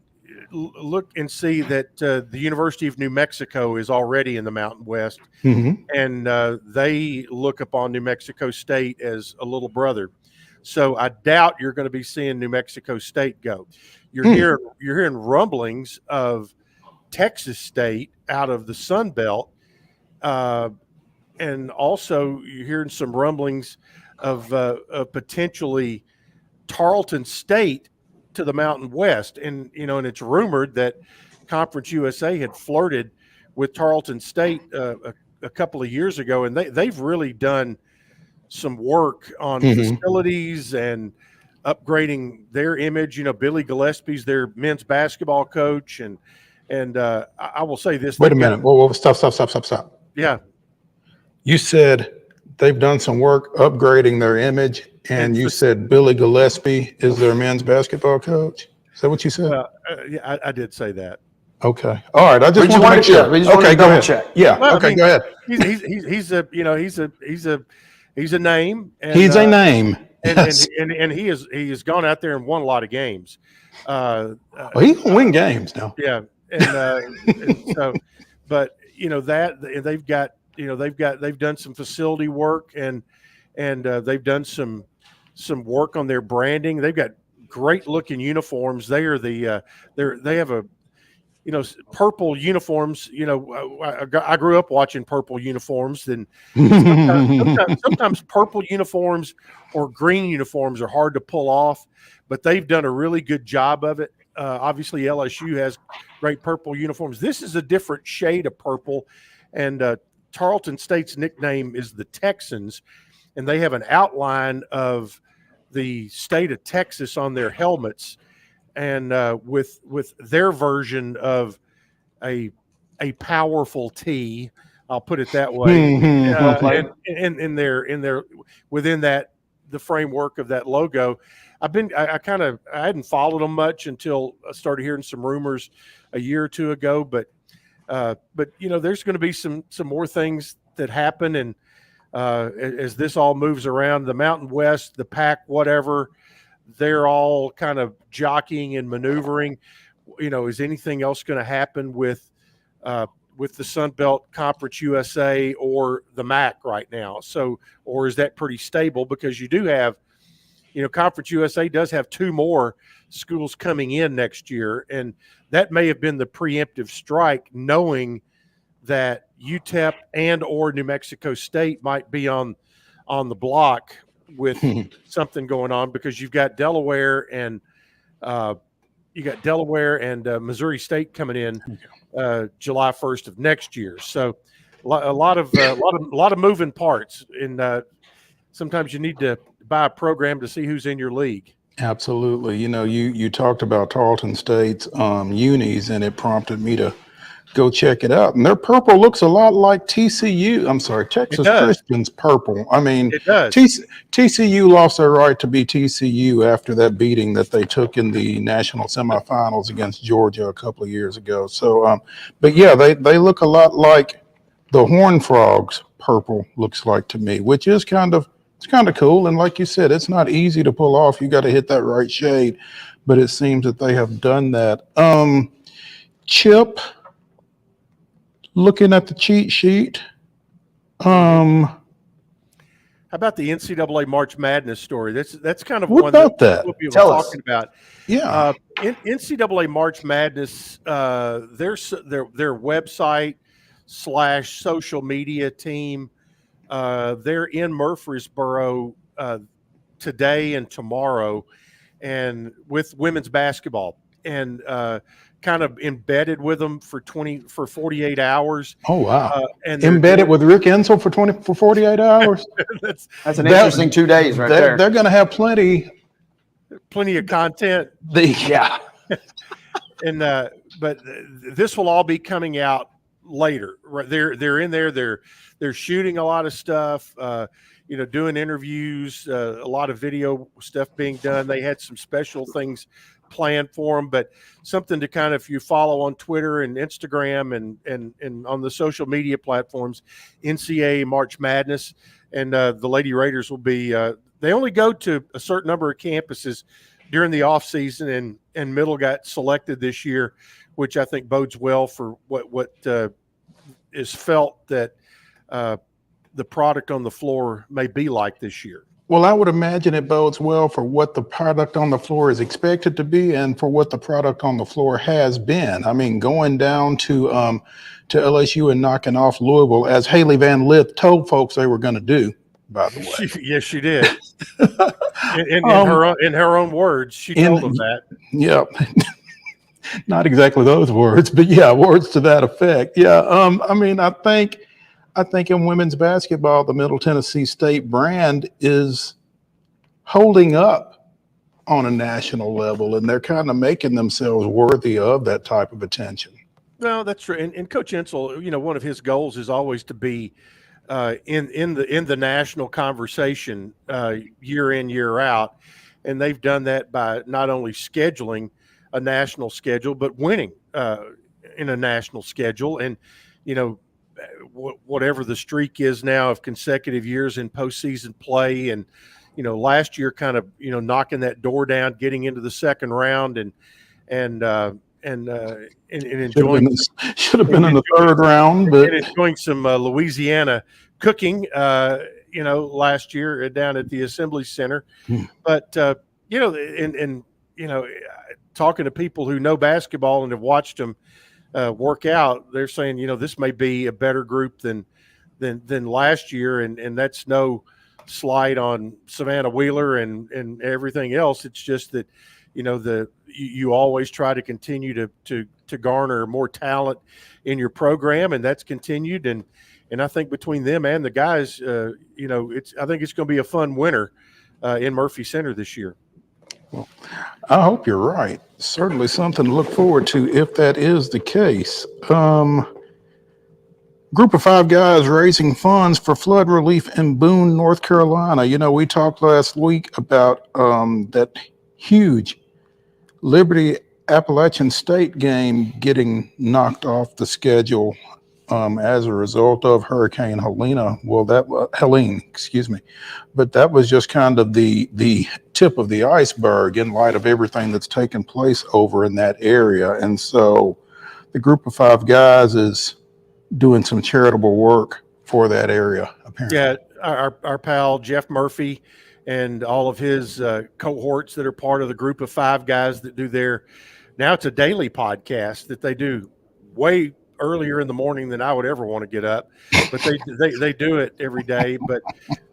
look and see that the University of New Mexico is already in the Mountain West, and they look upon New Mexico State as a little brother. So I doubt you're going to be seeing New Mexico State go. You're hearing rumblings of Texas State out of the Sun Belt, and also you're hearing some rumblings of potentially Tarleton State to the Mountain West, and and it's rumored that Conference USA had flirted with Tarleton State a couple of years ago, and they've really done some work on facilities and upgrading their image. Billy Gillespie's their men's basketball coach, and I will say this. Wait a minute. Whoa, stop. Yeah. You said they've done some work upgrading their image, and you said Billy Gillespie is their men's basketball coach. Is that what you said? Yeah, I did say that. Okay. All right. I just want to make sure. Okay, go ahead. Check. Yeah. Well, okay, go ahead. He's a name. And, he's a name. And he has gone out there and won a lot of games. Well, he can win games now. Yeah. And so, but they've got they've done some facility work and they've done some work on their branding. They've got great looking uniforms. They have a purple uniforms. I grew up watching purple uniforms, and sometimes purple uniforms or green uniforms are hard to pull off, but they've done a really good job of it. Obviously, LSU has great purple uniforms. This is a different shade of purple, and Tarleton State's nickname is the Texans, and they have an outline of the state of Texas on their helmets. And with their version of a powerful T, I'll put it that way, and in their within that the framework of that logo, I hadn't followed them much until I started hearing some rumors a year or two ago, but there's going to be some more things that happen, and as this all moves around, the Mountain West, the PAC, whatever. They're all kind of jockeying and maneuvering. Is anything else going to happen with the Sun Belt Conference USA or the MAC right now? So, or is that pretty stable? Because you do have, Conference USA does have two more schools coming in next year, and that may have been the preemptive strike, knowing that UTEP and or New Mexico State might be on on the block with something going on, because you've got Delaware and Missouri State coming in July 1st of next year. So a lot of moving parts, and sometimes you need to buy a program to see who's in your league. Absolutely. You talked about Tarleton State's unis, and it prompted me to go check it out. And their purple looks a lot like Texas Christian's purple. I mean, it does. TCU lost their right to be TCU after that beating that they took in the national semifinals against Georgia a couple of years ago. So, but yeah, they look a lot like the Horned Frogs purple looks like to me, which is kind of cool. And like you said, it's not easy to pull off. You got to hit that right shade, but it seems that they have done that. Chip, looking at the cheat sheet. How about the NCAA March Madness story? That's kind of what one about that that? we'll be Tell us. talking about. Yeah. NCAA March Madness, their website / social media team, they're in Murfreesboro today and tomorrow, and with women's basketball, and kind of embedded with them for 48 hours. Oh wow! And embedded with Rick Ensel for 48 hours. That's an interesting 2 days right there. They're going to have plenty of content. Yeah. And but this will all be coming out later. Right? They're in there. They're shooting a lot of stuff. Doing interviews. A lot of video stuff being done. They had some special things planned for them, but something to kind of, if you follow on Twitter and Instagram and on the social media platforms, NCAA March Madness, and the Lady Raiders will be. They only go to a certain number of campuses during the off season, and Middle got selected this year, which I think bodes well for what is felt that the product on the floor may be like this year. Well, I would imagine it bodes well for what the product on the floor is expected to be, and for what the product on the floor has been. I mean, going down to LSU and knocking off Louisville, as Haley Van Lith told folks they were going to do. By the way, yes, she did. In her own words, she told them that. Yeah, not exactly those words, but yeah, words to that effect. Yeah, I mean, I think in women's basketball, the Middle Tennessee State brand is holding up on a national level, and they're kind of making themselves worthy of that type of attention. No, that's true. And Coach Ensel, one of his goals is always to be in the national conversation year in, year out, and they've done that by not only scheduling a national schedule, but winning in a national schedule, and whatever the streak is now of consecutive years in postseason play, and last year kind of knocking that door down, getting into the second round, and enjoying should have been in the third round, but enjoying some Louisiana cooking last year down at the Assembly Center. But talking to people who know basketball and have watched them work out, they're saying this may be a better group than last year, and that's no slight on Savannah Wheeler and everything else. It's just that you always try to continue to garner more talent in your program, and that's continued, and I think between them and the guys, I think it's going to be a fun winter in Murphy Center this year. Well, I hope you're right. Certainly something to look forward to if that is the case. Group of 5 guys raising funds for flood relief in Boone, North Carolina. We talked last week about that huge Liberty Appalachian State game getting knocked off the schedule as a result of Hurricane Helene. Helene, excuse me. But that was just kind of the tip of the iceberg in light of everything that's taken place over in that area. And so the group of 5 guys is doing some charitable work for that area, apparently. Yeah, our pal Jeff Murphy and all of his cohorts that are part of the group of 5 guys that do now it's a daily podcast that they do way earlier in the morning than I would ever want to get up, but they do it every day.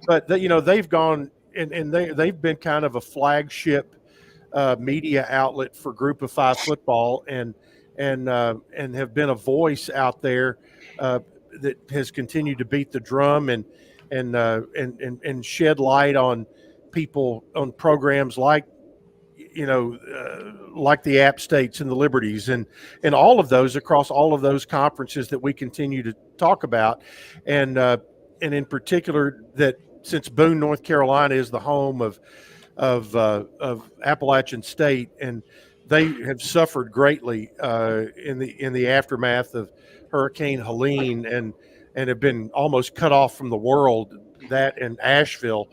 But they, they've gone and they've been kind of a flagship media outlet for Group of Five football, and have been a voice out there that has continued to beat the drum and shed light on people, on programs like like the App States and the Liberties and all of those across all of those conferences that we continue to talk about, and in particular that since Boone, North Carolina is the home of Appalachian State, and they have suffered greatly in the aftermath of Hurricane Helene and have been almost cut off from the world. That and Asheville,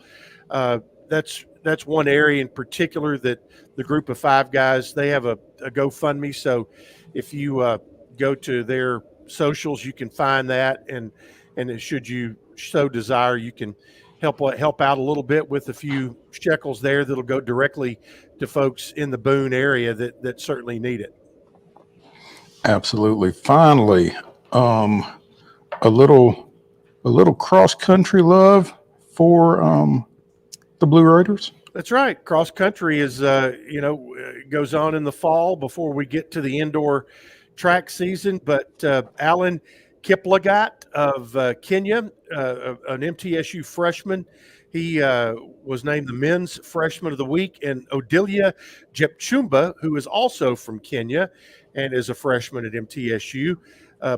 that's one area in particular that the Group of Five guys, they have a GoFundMe. So if you go to their socials, you can find that, and should you so desire, you can help out a little bit with a few shekels there that'll go directly to folks in the Boone area that certainly need it. Absolutely. Finally, a little cross country love for the Blue Raiders. That's right. Cross country is goes on in the fall before we get to the indoor track season. But Alan Kiplagat of Kenya, an MTSU freshman, he was named the Men's Freshman of the Week, and Odilia Jepchumba, who is also from Kenya and is a freshman at MTSU,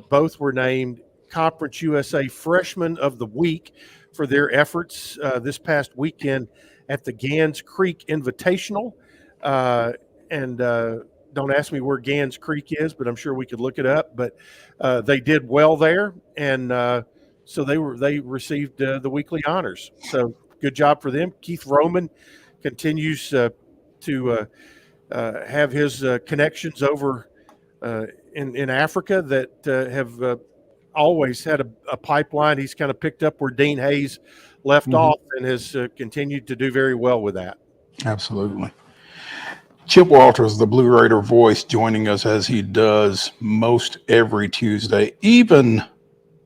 both were named Conference USA Freshman of the Week for their efforts this past weekend at the Gans Creek Invitational. And don't ask me where Gans Creek is, but I'm sure we could look it up. But they did well there, and so they received the weekly honors. So good job for them. Keith Roman continues to have his connections over in Africa that have always had a pipeline. He's kind of picked up where Dean Hayes left off and has continued to do very well with that. Absolutely. Chip Walters, the Blue Raider voice, joining us as he does most every Tuesday, even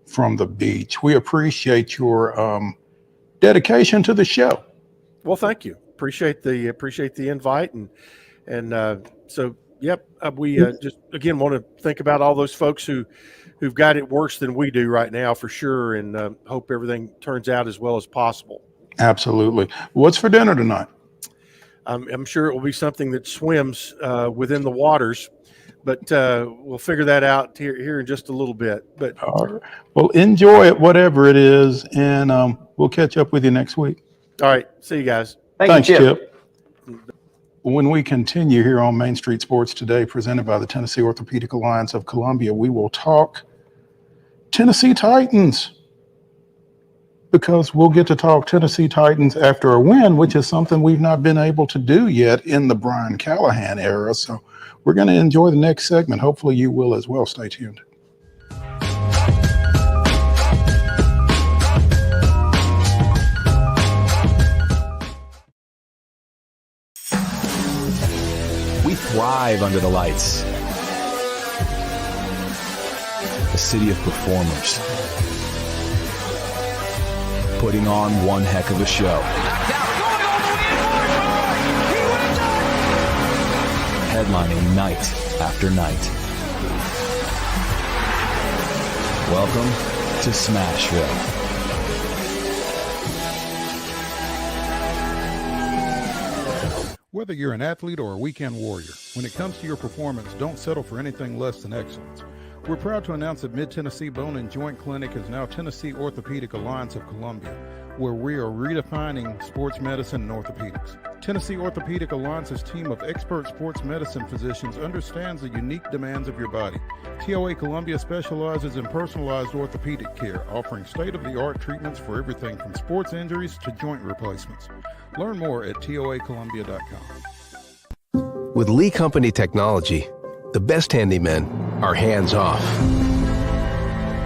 from the beach. We appreciate your dedication to the show. Well, thank you. Appreciate the invite, and so yep. We just again want to think about all those folks who've got it worse than we do right now, for sure, and hope everything turns out as well as possible. Absolutely. What's for dinner tonight? I'm sure it will be something that swims within the waters, but we'll figure that out here in just a little bit. But all right. Well, enjoy it, whatever it is, and we'll catch up with you next week. All right. See you guys. Thanks, Chip. When we continue here on Main Street Sports Today, presented by the Tennessee Orthopedic Alliance of Columbia, we will talk Tennessee Titans, because we'll get to talk Tennessee Titans after a win, which is something we've not been able to do yet in the Brian Callahan era. So we're going to enjoy the next segment. Hopefully you will as well. Stay tuned. We thrive under the lights. A city of performers, putting on one heck of a show. Headlining night after night. Welcome to Smashville. Whether you're an athlete or a weekend warrior, when it comes to your performance, don't settle for anything less than excellence. We're proud to announce that Mid-Tennessee Bone and Joint Clinic is now Tennessee Orthopedic Alliance of Columbia, where we are redefining sports medicine and orthopedics. Tennessee Orthopedic Alliance's team of expert sports medicine physicians understands the unique demands of your body. TOA Columbia specializes in personalized orthopedic care, offering state-of-the-art treatments for everything from sports injuries to joint replacements. Learn more at toacolumbia.com. With Lee Company technology, the best handymen are hands-off.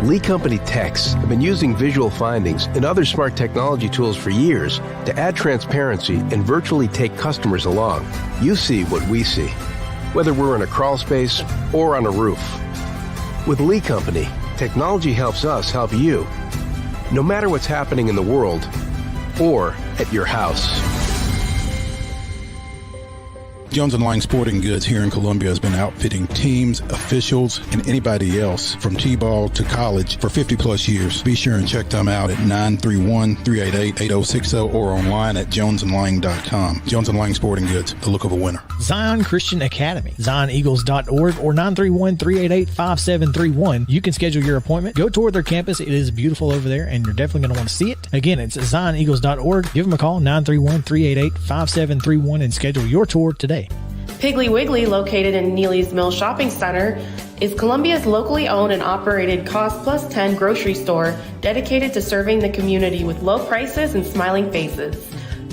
Lee Company techs have been using visual findings and other smart technology tools for years to add transparency and virtually take customers along. You see what we see, whether we're in a crawl space or on a roof. With Lee Company, technology helps us help you. No matter what's happening in the world or at your house. Jones & Lang Sporting Goods here in Columbia has been outfitting teams, officials, and anybody else from T-ball to college for 50 plus years. Be sure and check them out at 931-388-8060 or online at jonesandlang.com. Jones & Lang Sporting Goods, the look of a winner. Zion Christian Academy, zioneagles.org or 931-388-5731. You can schedule your appointment. Go tour their campus. It is beautiful over there, and you're definitely going to want to see it. Again, it's zioneagles.org. Give them a call, 931-388-5731, and schedule your tour today. Piggly Wiggly, located in Neely's Mill Shopping Center, is Columbia's locally owned and operated Cost Plus 10 grocery store dedicated to serving the community with low prices and smiling faces.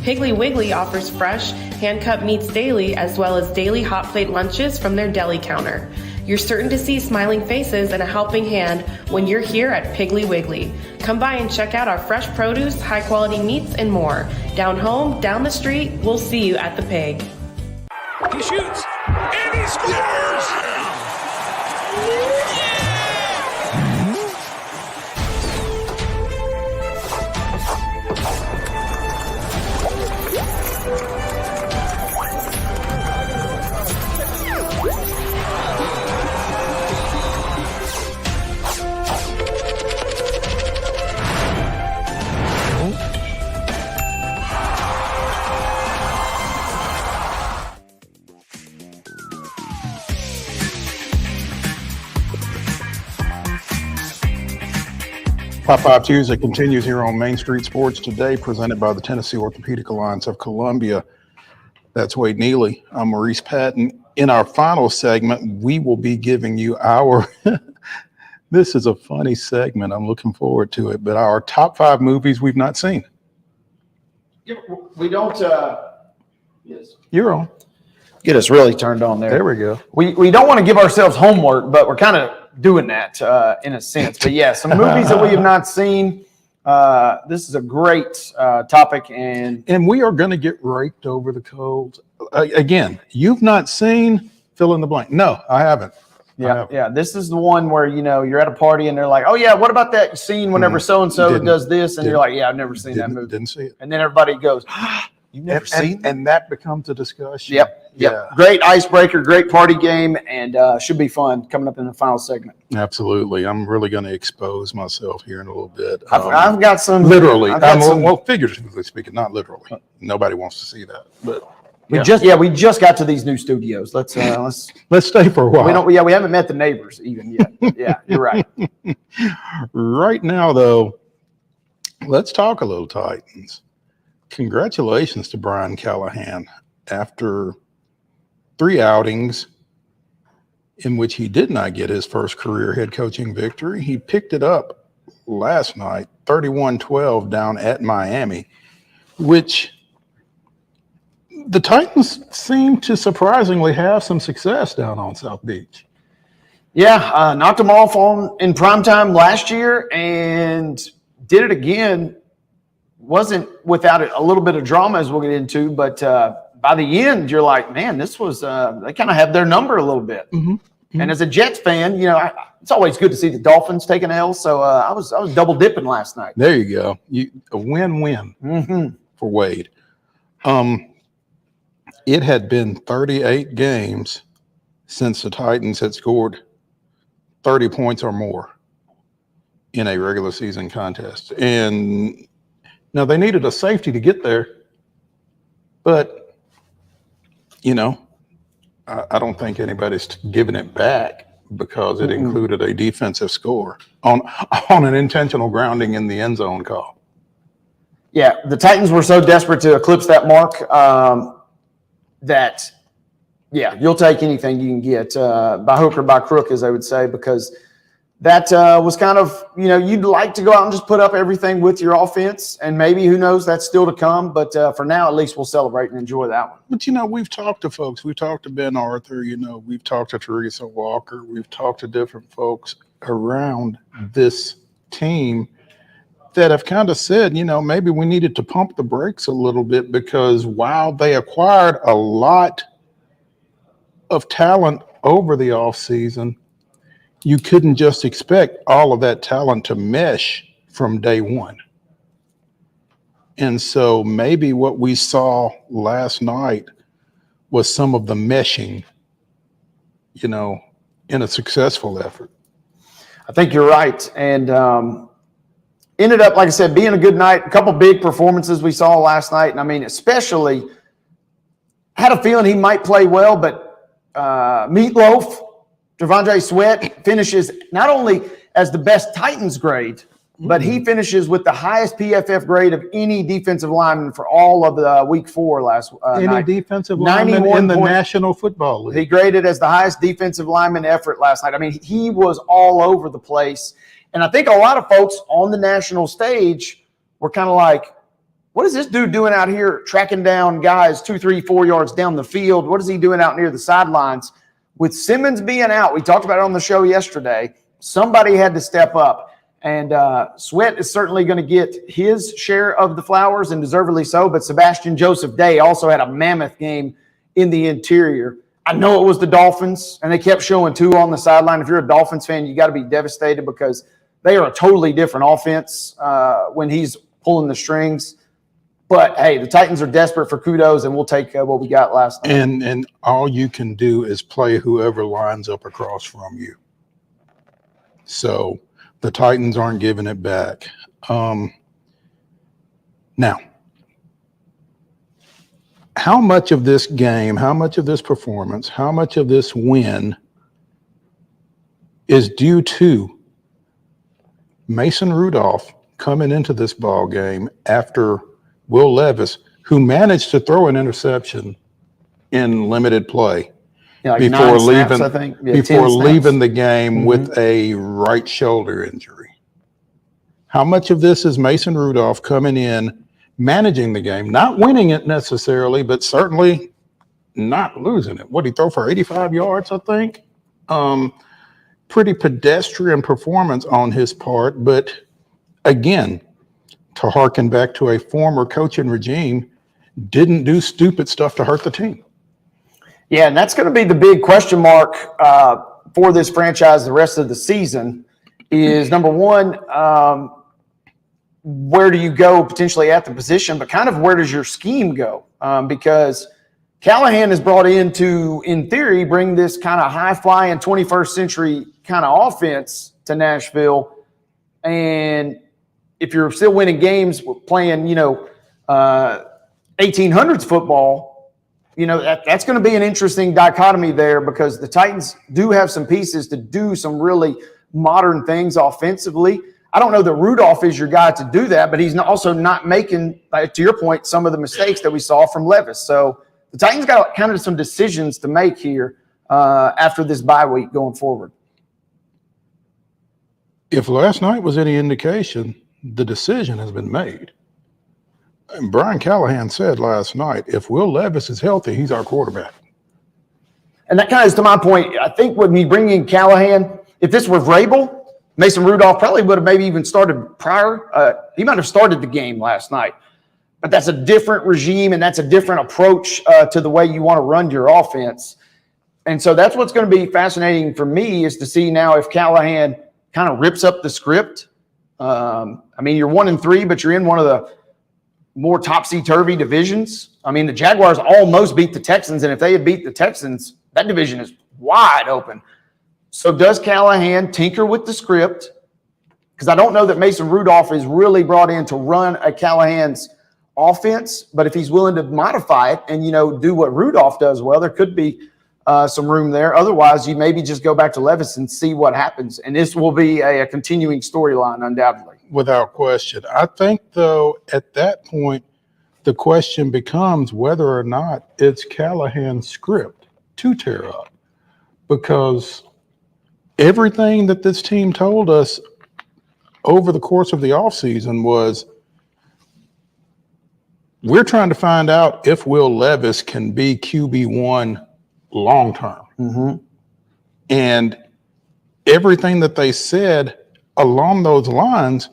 Piggly Wiggly offers fresh, hand-cut meats daily as well as daily hot plate lunches from their deli counter. You're certain to see smiling faces and a helping hand when you're here at Piggly Wiggly. Come by and check out our fresh produce, high-quality meats, and more. Down home, down the street, we'll see you at the Pig. He shoots, and he scores! Top 5 Tuesday continues here on Main Street Sports Today, presented by the Tennessee Orthopedic Alliance of Columbia. That's Wade Neely. I'm Maurice Patton. In our final segment, we will be giving you our, this is a funny segment. I'm looking forward to it, but our top 5 movies we've not seen. We don't, yes. You're on. Get us really turned on there. There we go. We don't want to give ourselves homework, but we're kind of doing that in a sense. But yeah, some movies that we have not seen. This is a great topic, and we are going to get raked over the coals. Again, you've not seen fill in the blank. No, I haven't. Yeah. This is the one where you're at a party and they're like, "Oh yeah, what about that scene whenever so and so does this?" And you're like, "Yeah, I've never seen that movie." Didn't see it. And then everybody goes, "You've never seen?" And that becomes a discussion. Yep. Yeah. Great icebreaker, great party game, and should be fun coming up in the final segment. Absolutely. I'm really going to expose myself here in a little bit. I've got some. Literally. Well, figuratively speaking, not literally. Nobody wants to see that. But we just got to these new studios. Let's stay for a while. We haven't met the neighbors even yet. Yeah, you're right. Right now, though, let's talk a little Titans. Congratulations to Brian Callahan. After 3 outings in which he did not get his first career head coaching victory, he picked it up last night, 31-12 down at Miami, which the Titans seem to surprisingly have some success down on South Beach. Yeah, knocked them off in primetime last year and did it again. Wasn't without a little bit of drama, as we'll get into, but by the end, you're like, man, this was they kind of have their number a little bit. Mm-hmm. Mm-hmm. And as a Jets fan, it's always good to see the Dolphins take an L. So I was double dipping last night. There you go, a win-win for Wade. It had been 38 games since the Titans had scored 30 points or more in a regular season contest, and now they needed a safety to get there, but I don't think anybody's giving it back because it included a defensive score on an intentional grounding in the end zone call. Yeah, the Titans were so desperate to eclipse that mark that, you'll take anything you can get by hook or by crook, as they would say, because that was kind of, you'd like to go out and just put up everything with your offense, and maybe, who knows, that's still to come. But for now, at least we'll celebrate and enjoy that one. But, we've talked to folks. We've talked to Ben Arthur, we've talked to Teresa Walker. We've talked to different folks around this team that have kind of said, maybe we needed to pump the brakes a little bit, because while they acquired a lot of talent over the offseason, you couldn't just expect all of that talent to mesh from day one. And so maybe what we saw last night was some of the meshing, in a successful effort. I think you're right. And ended up, like I said, being a good night. A couple big performances we saw last night. And I mean, especially, had a feeling he might play well, but Meatloaf, Devondre Sweat, finishes not only as the best Titans grade, but he finishes with the highest PFF grade of any defensive lineman for all of the week 4 last Any night. defensive lineman in the National Football League. He graded as the highest defensive lineman effort last night. I mean, he was all over the place. And I think a lot of folks on the national stage were kind of like, what is this dude doing out here tracking down guys 2, 3, 4 yards down the field? What is he doing out near the sidelines? With Simmons being out, we talked about it on the show yesterday, somebody had to step up. And Sweat is certainly going to get his share of the flowers, and deservedly so. But Sebastian Joseph Day also had a mammoth game in the interior. I know it was the Dolphins, and they kept showing 2 on the sideline. If you're a Dolphins fan, you got to be devastated because they are a totally different offense when he's pulling the strings. But, hey, the Titans are desperate for kudos, and we'll take what we got last night. And all you can do is play whoever lines up across from you. So the Titans aren't giving it back. Now, how much of this game, how much of this performance, how much of this win is due to Mason Rudolph coming into this ball game after Will Levis, who managed to throw an interception in limited play before leaving, snaps, I think. Yeah, before leaving the game with a right shoulder injury. How much of this is Mason Rudolph coming in, managing the game, not winning it necessarily, but certainly not losing it? What did he throw for 85 yards, I think? Pretty pedestrian performance on his part, but again, to harken back to a former coaching regime, didn't do stupid stuff to hurt the team. Yeah, and that's going to be the big question mark for this franchise the rest of the season is, number one, where do you go potentially at the position, but kind of where does your scheme go? Because Callahan is brought in to, in theory, bring this kind of high-flying 21st century kind of offense to Nashville. And if you're still winning games playing, 1800s football, that's going to be an interesting dichotomy there, because the Titans do have some pieces to do some really modern things offensively. I don't know that Rudolph is your guy to do that, but he's also not making, to your point, some of the mistakes that we saw from Levis. So the Titans got kind of some decisions to make here after this bye week going forward. If last night was any indication, the decision has been made. And Brian Callahan said last night, if Will Levis is healthy, he's our quarterback. And that kind of is to my point. I think when we bring in Callahan, if this were Vrabel, Mason Rudolph probably would have maybe even started prior. He might have started the game last night. But that's a different regime, and that's a different approach to the way you want to run your offense. And so that's what's going to be fascinating for me, is to see now if Callahan kind of rips up the script. You're 1-3, but you're in one of the more topsy-turvy divisions. The Jaguars almost beat the Texans, and if they had beat the Texans, that division is wide open. So does Callahan tinker with the script? Because I don't know that Mason Rudolph is really brought in to run a Callahan's offense, but if he's willing to modify it and, do what Rudolph does well, there could be some room there. Otherwise, you maybe just go back to Levis and see what happens. And this will be a continuing storyline, undoubtedly. Without question. I think, though, at that point, the question becomes whether or not it's Callahan's script to tear up. Because everything that this team told us over the course of the offseason was, we're trying to find out if Will Levis can be QB1 long term. Mm-hmm. And everything that they said along those lines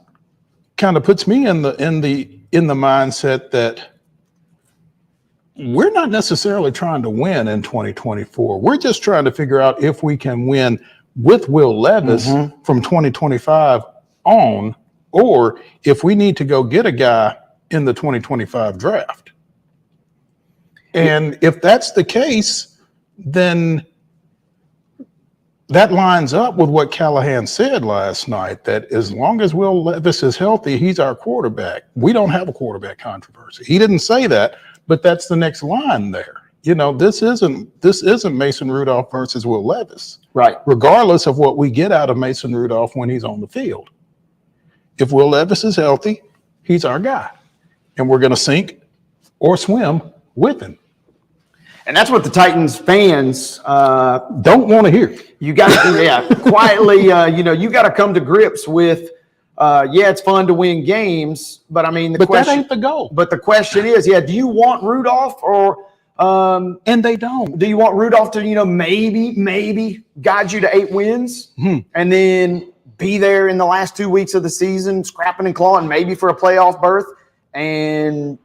kind of puts me in the mindset that we're not necessarily trying to win in 2024. We're just trying to figure out if we can win with Will Levis from 2025 on, or if we need to go get a guy in the 2025 draft. And if that's the case, then that lines up with what Callahan said last night, that as long as Will Levis is healthy, he's our quarterback. We don't have a quarterback controversy. He didn't say that, but that's the next line there. You know, this isn't Mason Rudolph versus Will Levis. Right. Regardless of what we get out of Mason Rudolph when he's on the field. If Will Levis is healthy, he's our guy. And we're going to sink or swim with him. And that's what the Titans fans don't want to hear. You got to, quietly, you got to come to grips with, it's fun to win games, but I mean, that ain't the goal. But the question is, do you want Rudolph or, and they don't. Do you want Rudolph to, maybe guide you to 8 wins and then be there in the last 2 weeks of the season, scrapping and clawing, maybe for a playoff berth, and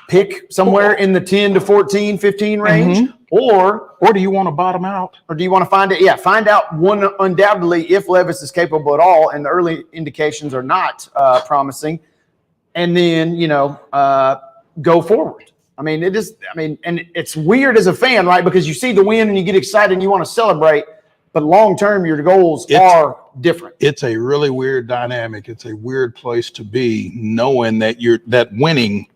pick somewhere in the 10 to 14, 15 range? Or do you want to bottom out? Or do you want to find out one undoubtedly if Levis is capable at all, and the early indications are not promising, and then, go forward. I mean, and it's weird as a fan, right? Because you see the win and you get excited and you want to celebrate, but long-term, your goals are different. It's a really weird dynamic. It's a weird place to be, knowing that that winning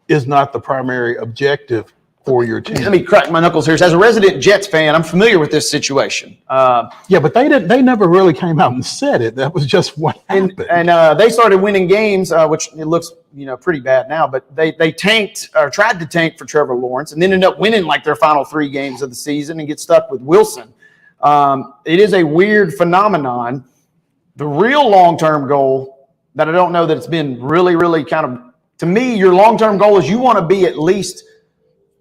is not the primary objective for your team. Let me crack my knuckles here. As a resident Jets fan, I'm familiar with this situation. But they never really came out and said it. That was just what happened. And they started winning games, which it looks pretty bad now. But they tanked or tried to tank for Trevor Lawrence, and then ended up winning like their final 3 games of the season and get stuck with Wilson. It is a weird phenomenon. The real long-term goal that I don't know that it's been really, really kind of, to me, your long-term goal is you want to be at least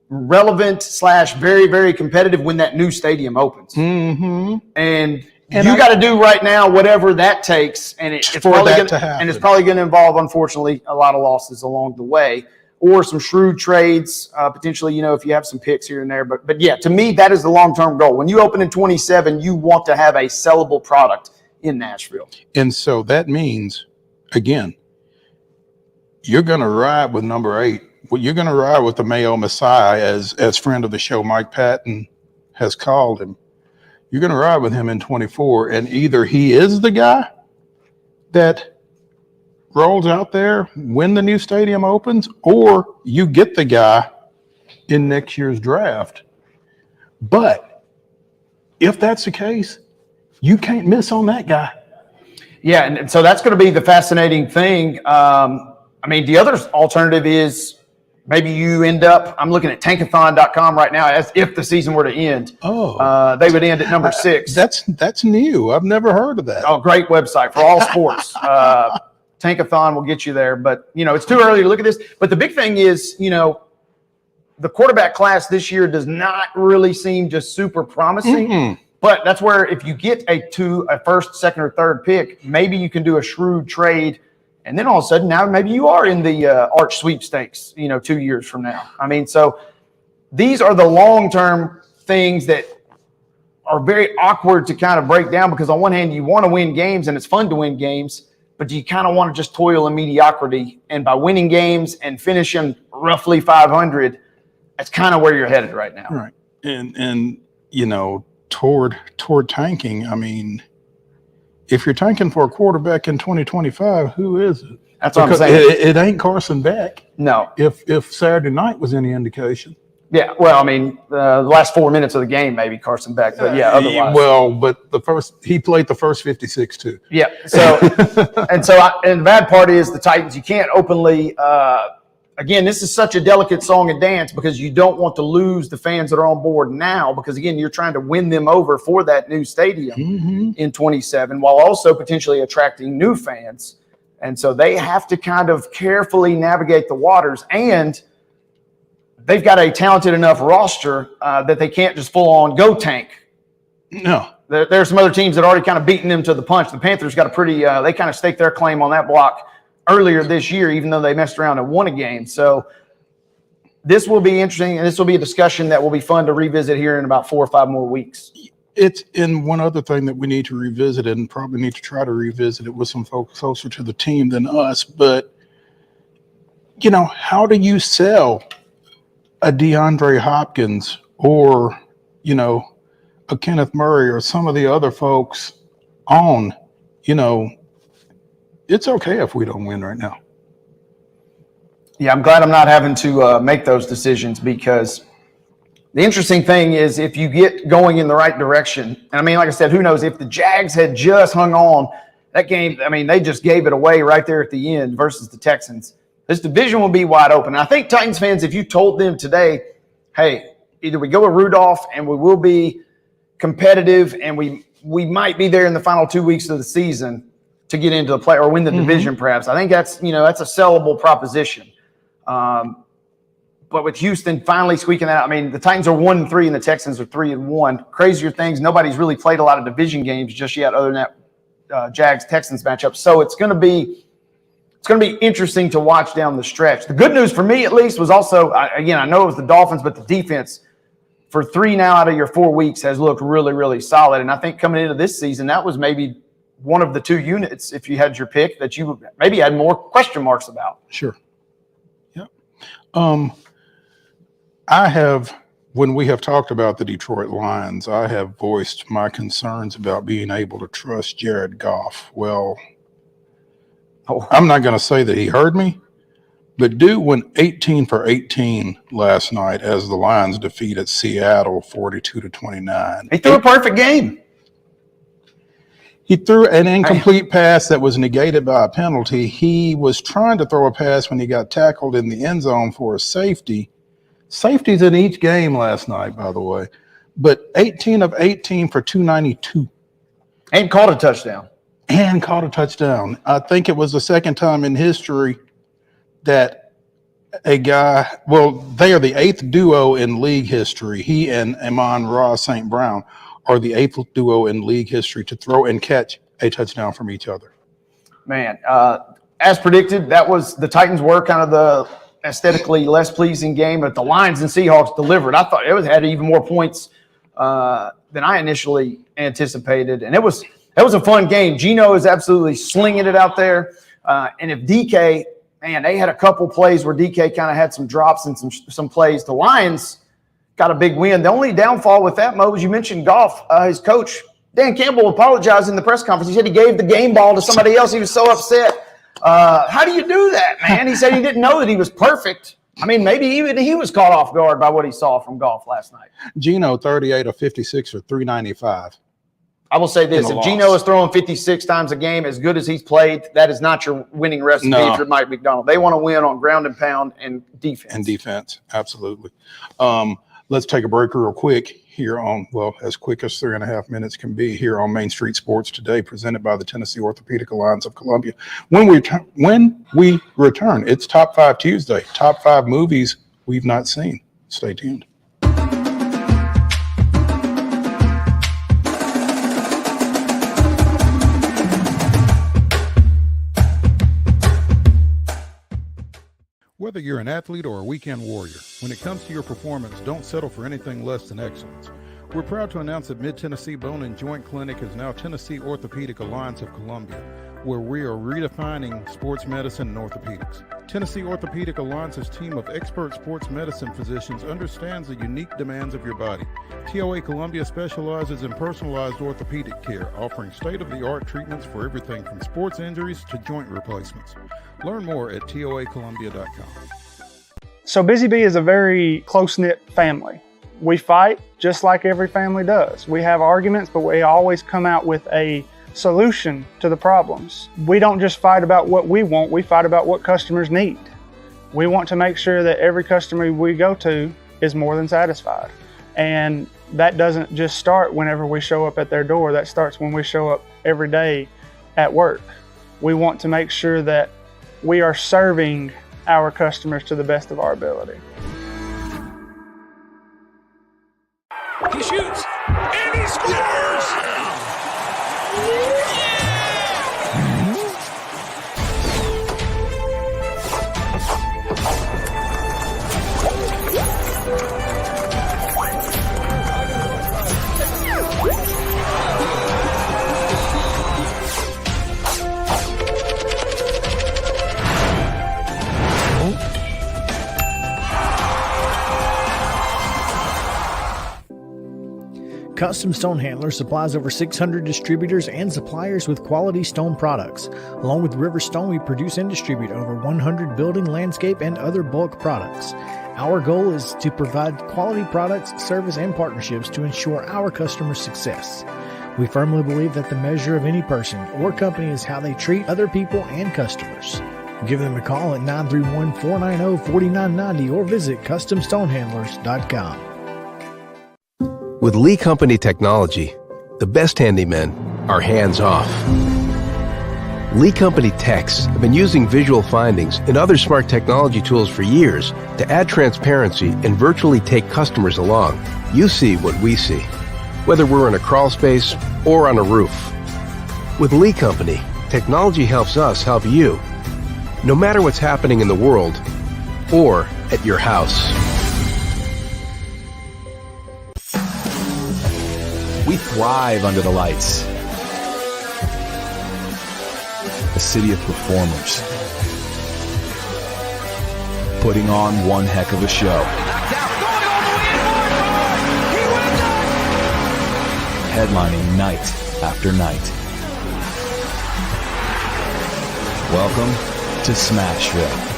relevant / very, very competitive when that new stadium opens. And you got to do right now whatever that takes, and it's probably going to involve, unfortunately, a lot of losses along the way, or some shrewd trades, potentially, if you have some picks here and there. But to me, that is the long-term goal. When you open in 27, you want to have a sellable product in Nashville. And so that means, again, you're going to ride with number 8. Well, you're going to ride with the Mayo Messiah, as friend of the show Mike Patton has called him. You're going to ride with him in 24, and either he is the guy that rolls out there when the new stadium opens, or you get the guy in next year's draft. But if that's the case, you can't miss on that guy. Yeah, and so that's going to be the fascinating thing. The other alternative is maybe you end up, I'm looking at tankathon.com right now, as if the season were to end. They would end at number 6. That's new. I've never heard of that. Oh, great website for all sports. Tankathon will get you there. But, it's too early to look at this. But the big thing is, the quarterback class this year does not really seem just super promising. But that's where if you get a first, second, or third pick, maybe you can do a shrewd trade. And then all of a sudden, now maybe you are in the arch sweepstakes, 2 years from now. So these are the long-term things that are very awkward to kind of break down, because on one hand, you want to win games and it's fun to win games, but you kind of want to just toil in mediocrity. And by winning games and finishing roughly 500, that's kind of where you're headed right now. Right. And toward tanking, if you're tanking for a quarterback in 2025, who is it? That's what I'm saying. It ain't Carson Beck. No. If Saturday night was any indication. Yeah, well, the last 4 minutes of the game, maybe Carson Beck, but otherwise. Well, but he played the first 56 too. Yeah. So, and the bad part is the Titans. You can't openly. Again, this is such a delicate song and dance, because you don't want to lose the fans that are on board now, because, again, you're trying to win them over for that new stadium in 27, while also potentially attracting new fans. And so they have to kind of carefully navigate the waters, and they've got a talented enough roster that they can't just full on go tank. No. There's some other teams that are already kind of beaten them to the punch. The Panthers got a pretty they kind of staked their claim on that block earlier this year, even though they messed around and won a game. So this will be interesting, and this will be a discussion that will be fun to revisit here in about 4 or 5 more weeks. it's in one other thing that we need to revisit and probably need to try to revisit it with some folks closer to the team than us. But, how do you sell a DeAndre Hopkins or, a Kenneth Murray or some of the other folks on, it's okay if we don't win right now. Yeah, I'm glad I'm not having to make those decisions, because the interesting thing is if you get going in the right direction, and like I said, who knows, if the Jags had just hung on that game, they just gave it away right there at the end versus the Texans. This division will be wide open. And I think Titans fans, if you told them today, hey, either we go with Rudolph and we will be competitive and we might be there in the final 2 weeks of the season to get into the play or win the division perhaps. I think that's, that's a sellable proposition. But with Houston finally squeaking that out, the Titans are 1-3 and the Texans are 3-1. Crazier things. Nobody's really played a lot of division games just yet other than that Jags-Texans matchup. So it's going to be interesting to watch down the stretch. The good news for me, at least, was also, I know it was the Dolphins, but the defense for 3 now out of your 4 weeks has looked really, really solid. And I think coming into this season, that was maybe one of the 2 units, if you had your pick, that you maybe had more question marks about. Sure. Yeah. When we have talked about the Detroit Lions, I have voiced my concerns about being able to trust Jared Goff. Well, I'm not going to say that he heard me, but dude went 18 for 18 last night as the Lions defeated Seattle 42-29. He threw a perfect game. He threw an incomplete pass that was negated by a penalty. He was trying to throw a pass when he got tackled in the end zone for a safety. Safeties in each game last night, by the way. But 18 of 18 for 292. And caught a touchdown. I think it was the second time in history that a guy, they are the 8th duo in league history. He and Amon-Ra St. Brown are the 8th duo in league history to throw and catch a touchdown from each other. Man, as predicted, the Titans were kind of the aesthetically less pleasing game, but the Lions and Seahawks delivered. I thought it had even more points than I initially anticipated, and it was a fun game. Geno is absolutely slinging it out there, and if DK, man, they had a couple plays where DK kind of had some drops and some plays. The Lions got a big win. The only downfall with that, Mo, was you mentioned Goff. His coach, Dan Campbell, apologized in the press conference. He said he gave the game ball to somebody else. He was so upset. How do you do that, man? He said he didn't know that he was perfect. Maybe even he was caught off guard by what he saw from Goff last night. Geno, 38 of 56 for 395. I will say this. If Geno is throwing 56 times a game, as good as he's played, that is not your winning recipe if you're Mike McDonald. They want to win on ground and pound and defense. Absolutely. Let's take a break real quick here on, as quick as 3.5 minutes can be, here on Main Street Sports Today, presented by the Tennessee Orthopedic Alliance of Columbia. When we return, it's Top 5 Tuesday, Top 5 movies we've not seen. Stay tuned. Whether you're an athlete or a weekend warrior, when it comes to your performance, don't settle for anything less than excellence. We're proud to announce that Mid-Tennessee Bone and Joint Clinic is now Tennessee Orthopedic Alliance of Columbia, where we are redefining sports medicine and orthopedics. Tennessee Orthopedic Alliance's team of expert sports medicine physicians understands the unique demands of your body. TOA Columbia specializes in personalized orthopedic care, offering state-of-the-art treatments for everything from sports injuries to joint replacements. Learn more at toacolumbia.com. So Busy Bee is a very close-knit family. We fight just like every family does. We have arguments, but we always come out with a solution to the problems. We don't just fight about what we want, we fight about what customers need. We want to make sure that every customer we go to is more than satisfied. And that doesn't just start whenever we show up at their door, that starts when we show up every day at work. We want to make sure that we are serving our customers to the best of our ability. He shoots, and he scores! Custom Stone Handler supplies over 600 distributors and suppliers with quality stone products. Along with River Stone, we produce and distribute over 100 building, landscape, and other bulk products. Our goal is to provide quality products, service, and partnerships to ensure our customers' success. We firmly believe that the measure of any person or company is how they treat other people and customers. Give them a call at 931-490-4990 or visit CustomStonehandlers.com. With Lee Company technology, the best handymen are hands-off. Lee Company techs have been using visual findings and other smart technology tools for years to add transparency and virtually take customers along. You see what we see, whether we're in a crawl space or on a roof. With Lee Company, technology helps us help you, no matter what's happening in the world or at your house. We thrive under the lights. A city of performers. Putting on one heck of a show. Headlining night after night. Welcome to Smashville.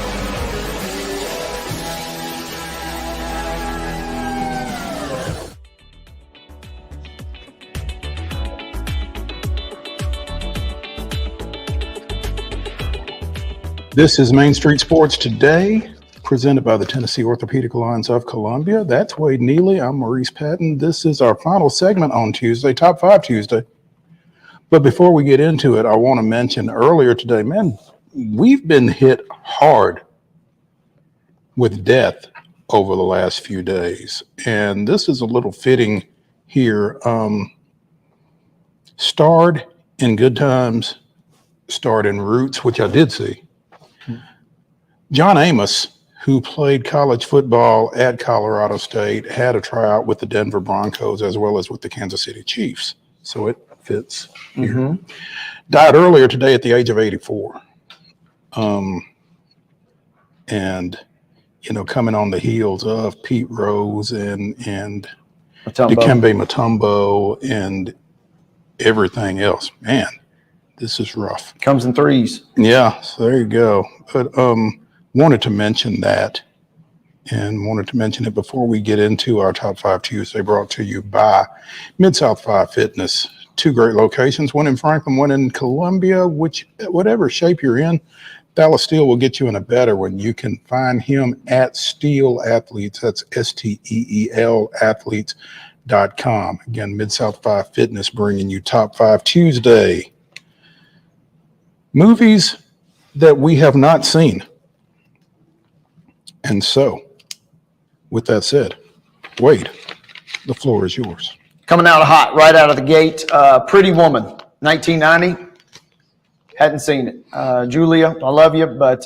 This is Main Street Sports Today, presented by the Tennessee Orthopedic Alliance of Columbia. That's Wade Neely. I'm Maurice Patton. This is our final segment on Tuesday, Top 5 Tuesday. But before we get into it, I want to mention earlier today, man, we've been hit hard with death over the last few days. And this is a little fitting here. Starred in Good Times, starred in Roots, which I did see. John Amos, who played college football at Colorado State, had a tryout with the Denver Broncos as well as with the Kansas City Chiefs. So it fits here. Died earlier today at the age of 84. And, you know, coming on the heels of Pete Rose and Dikembe Mutombo and everything else. Man, this is rough. Comes in threes. Yeah, so there you go. But wanted to mention that and wanted to mention it before we get into our Top 5 Tuesday, brought to you by Mid-South 5 Fitness. Two great locations, one in Franklin, one in Columbia, which whatever shape you're in, Dallas Steele will get you in a better one. You can find him at Steel Athletes. That's STEEL Athletes.com. Again, Mid-South 5 Fitness bringing you Top 5 Tuesday. Movies that we have not seen. And so, with that said, Wade, the floor is yours. Coming out hot, right out of the gate, Pretty Woman, 1990. Hadn't seen it. Julia, I love you, but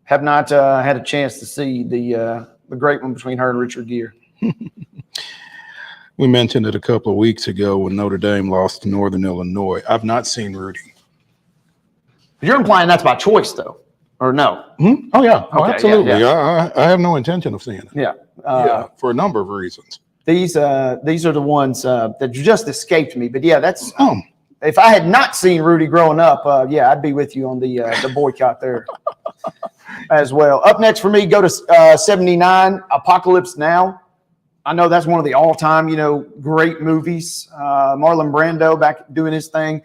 have not had a chance to see the great one between her and Richard Gere. We mentioned it a couple of weeks ago when Notre Dame lost to Northern Illinois. I've not seen Rudy. You're implying that's by choice, though, or no? Oh, yeah. Oh, Okay, absolutely. yeah. I have no intention of seeing it. Yeah. For a number of reasons. These are the ones that just escaped me. But yeah, that's if I had not seen Rudy growing up, I'd be with you on the boycott there as well. Up next for me, go to 79, Apocalypse Now. I know that's one of the all-time, great movies. Marlon Brando back doing his thing.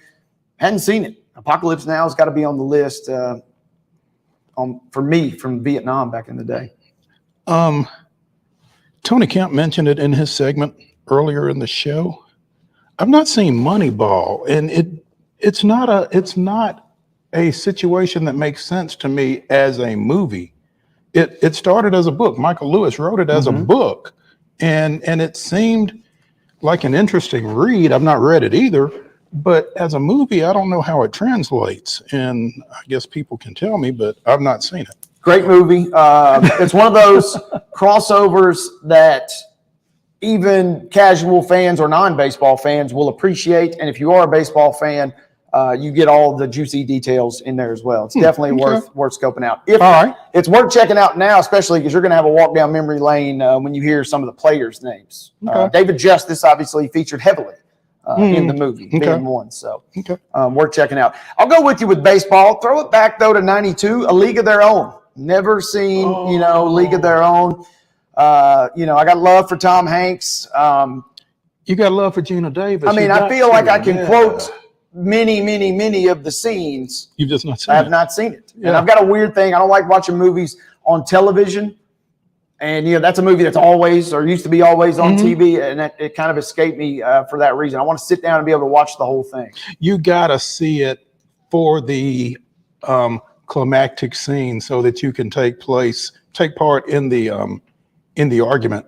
Hadn't seen it. Apocalypse Now has got to be on the list for me from Vietnam back in the day. Tony Kemp mentioned it in his segment earlier in the show. I've not seen Moneyball, and it's not a situation that makes sense to me as a movie. It started as a book. Michael Lewis wrote it as a book, and it seemed like an interesting read. I've not read it either, but as a movie, I don't know how it translates, and I guess people can tell me, but I've not seen it. Great movie. It's one of those crossovers that even casual fans or non-baseball fans will appreciate. And if you are a baseball fan, you get all the juicy details in there as well. It's definitely worth scoping out. All right. It's worth checking out now, especially because you're going to have a walk down memory lane when you hear some of the players' names. David Justice obviously featured heavily in the movie, being one. So worth checking out. I'll go with you with baseball. Throw it back, though, to 92, A League of Their Own. Never seen, League of Their Own. I got love for Tom Hanks. You got love for Gina Davis. I mean, I feel like I can quote many of the scenes. You've just not seen it. I have not seen it. And I've got a weird thing. I don't like watching movies on television. And, that's a movie that's always or used to be always on TV. And it kind of escaped me for that reason. I want to sit down and be able to watch the whole thing. You got to see it for the climactic scene so that you can take part in the argument.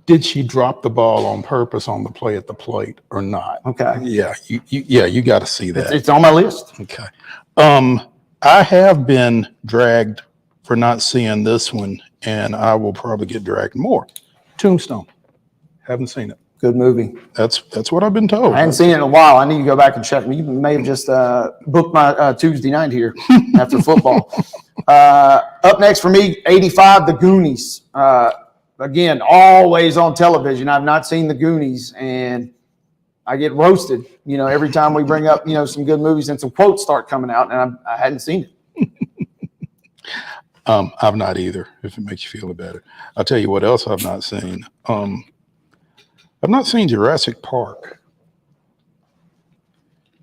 Did she drop the ball on purpose on the play at the plate or not? Okay. Yeah, you got to see that. It's on my list. Okay. I have been dragged for not seeing this one, and I will probably get dragged more. Tombstone. Haven't seen it. Good movie. That's what I've been told. I hadn't seen it in a while. I need to go back and check. You may have just booked my Tuesday night here after football. Up next for me, 85, The Goonies. Again, always on television. I've not seen The Goonies, and I get roasted, every time we bring up, some good movies and some quotes start coming out, and I hadn't seen it. I've not either, if it makes you feel better. I'll tell you what else I've not seen. I've not seen Jurassic Park.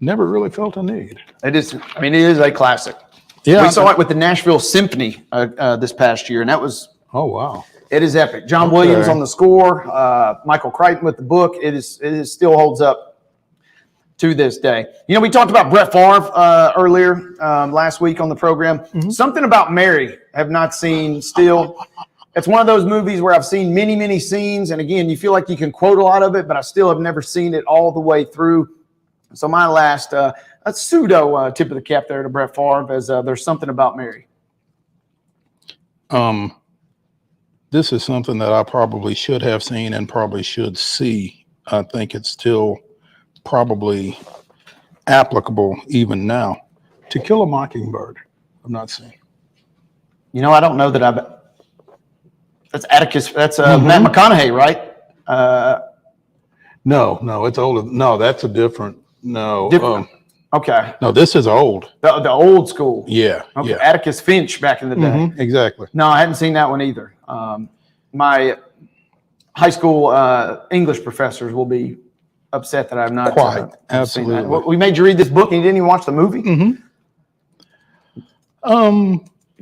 Never really felt a need. It is a classic. Yeah. We saw it with the Nashville Symphony this past year, and that was... Oh, wow. It is epic. John Williams on the score, Michael Crichton with the book. It is still holds up to this day. We talked about Brett Favre earlier last week on the program. Something About Mary, have not seen still. It's one of those movies where I've seen many scenes, and again, you feel like you can quote a lot of it, but I still have never seen it all the way through. So my last a pseudo tip of the cap there to Brett Favre as There's Something About Mary. This is something that I probably should have seen and probably should see. I think it's still probably applicable even now. To Kill a Mockingbird, I've not seen. I don't know that that's Atticus. That's Matt McConaughey, right? No, it's older. No, that's a different. No. Different. Okay. No, this is old. The old school. Yeah. Okay. Yeah. Atticus Finch back in the day. Exactly. No, I hadn't seen that one either. My high school English professors will be upset that I've not quite absolutely seen that. We made you read this book and you didn't even watch the movie.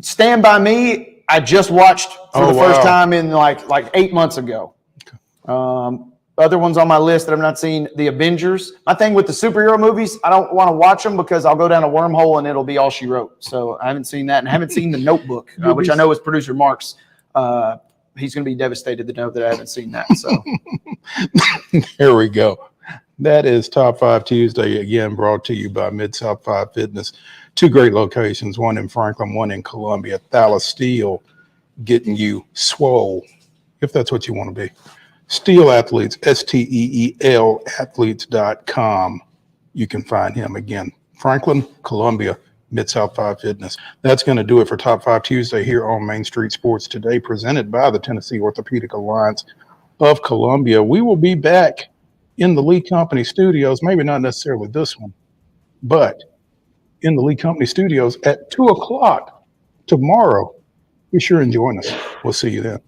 Stand By Me, I just watched for the first time in like 8 months ago. Okay. Other ones on my list that I've not seen, The Avengers. My thing with the superhero movies, I don't want to watch them because I'll go down a wormhole and it'll be all she wrote. So I haven't seen that, and I haven't seen The Notebook, which I know is producer Mark's. He's going to be devastated to know that I haven't seen that. So there we go. That is Top 5 Tuesday, again brought to you by Mid-South 5 Fitness. 2 great locations, one in Franklin, one in Columbia. Thalys Steel getting you swole, if that's what you want to be. Steel Athletes, STEEL athletes.com. You can find him again. Franklin, Columbia, Mid-South 5 Fitness. That's going to do it for Top 5 Tuesday here on Main Street Sports Today, presented by the Tennessee Orthopedic Alliance of Columbia. We will be back in the Lee Company studios, maybe not necessarily this one, but in the Lee Company studios at 2 o'clock tomorrow. Be sure and join us. We'll see you then.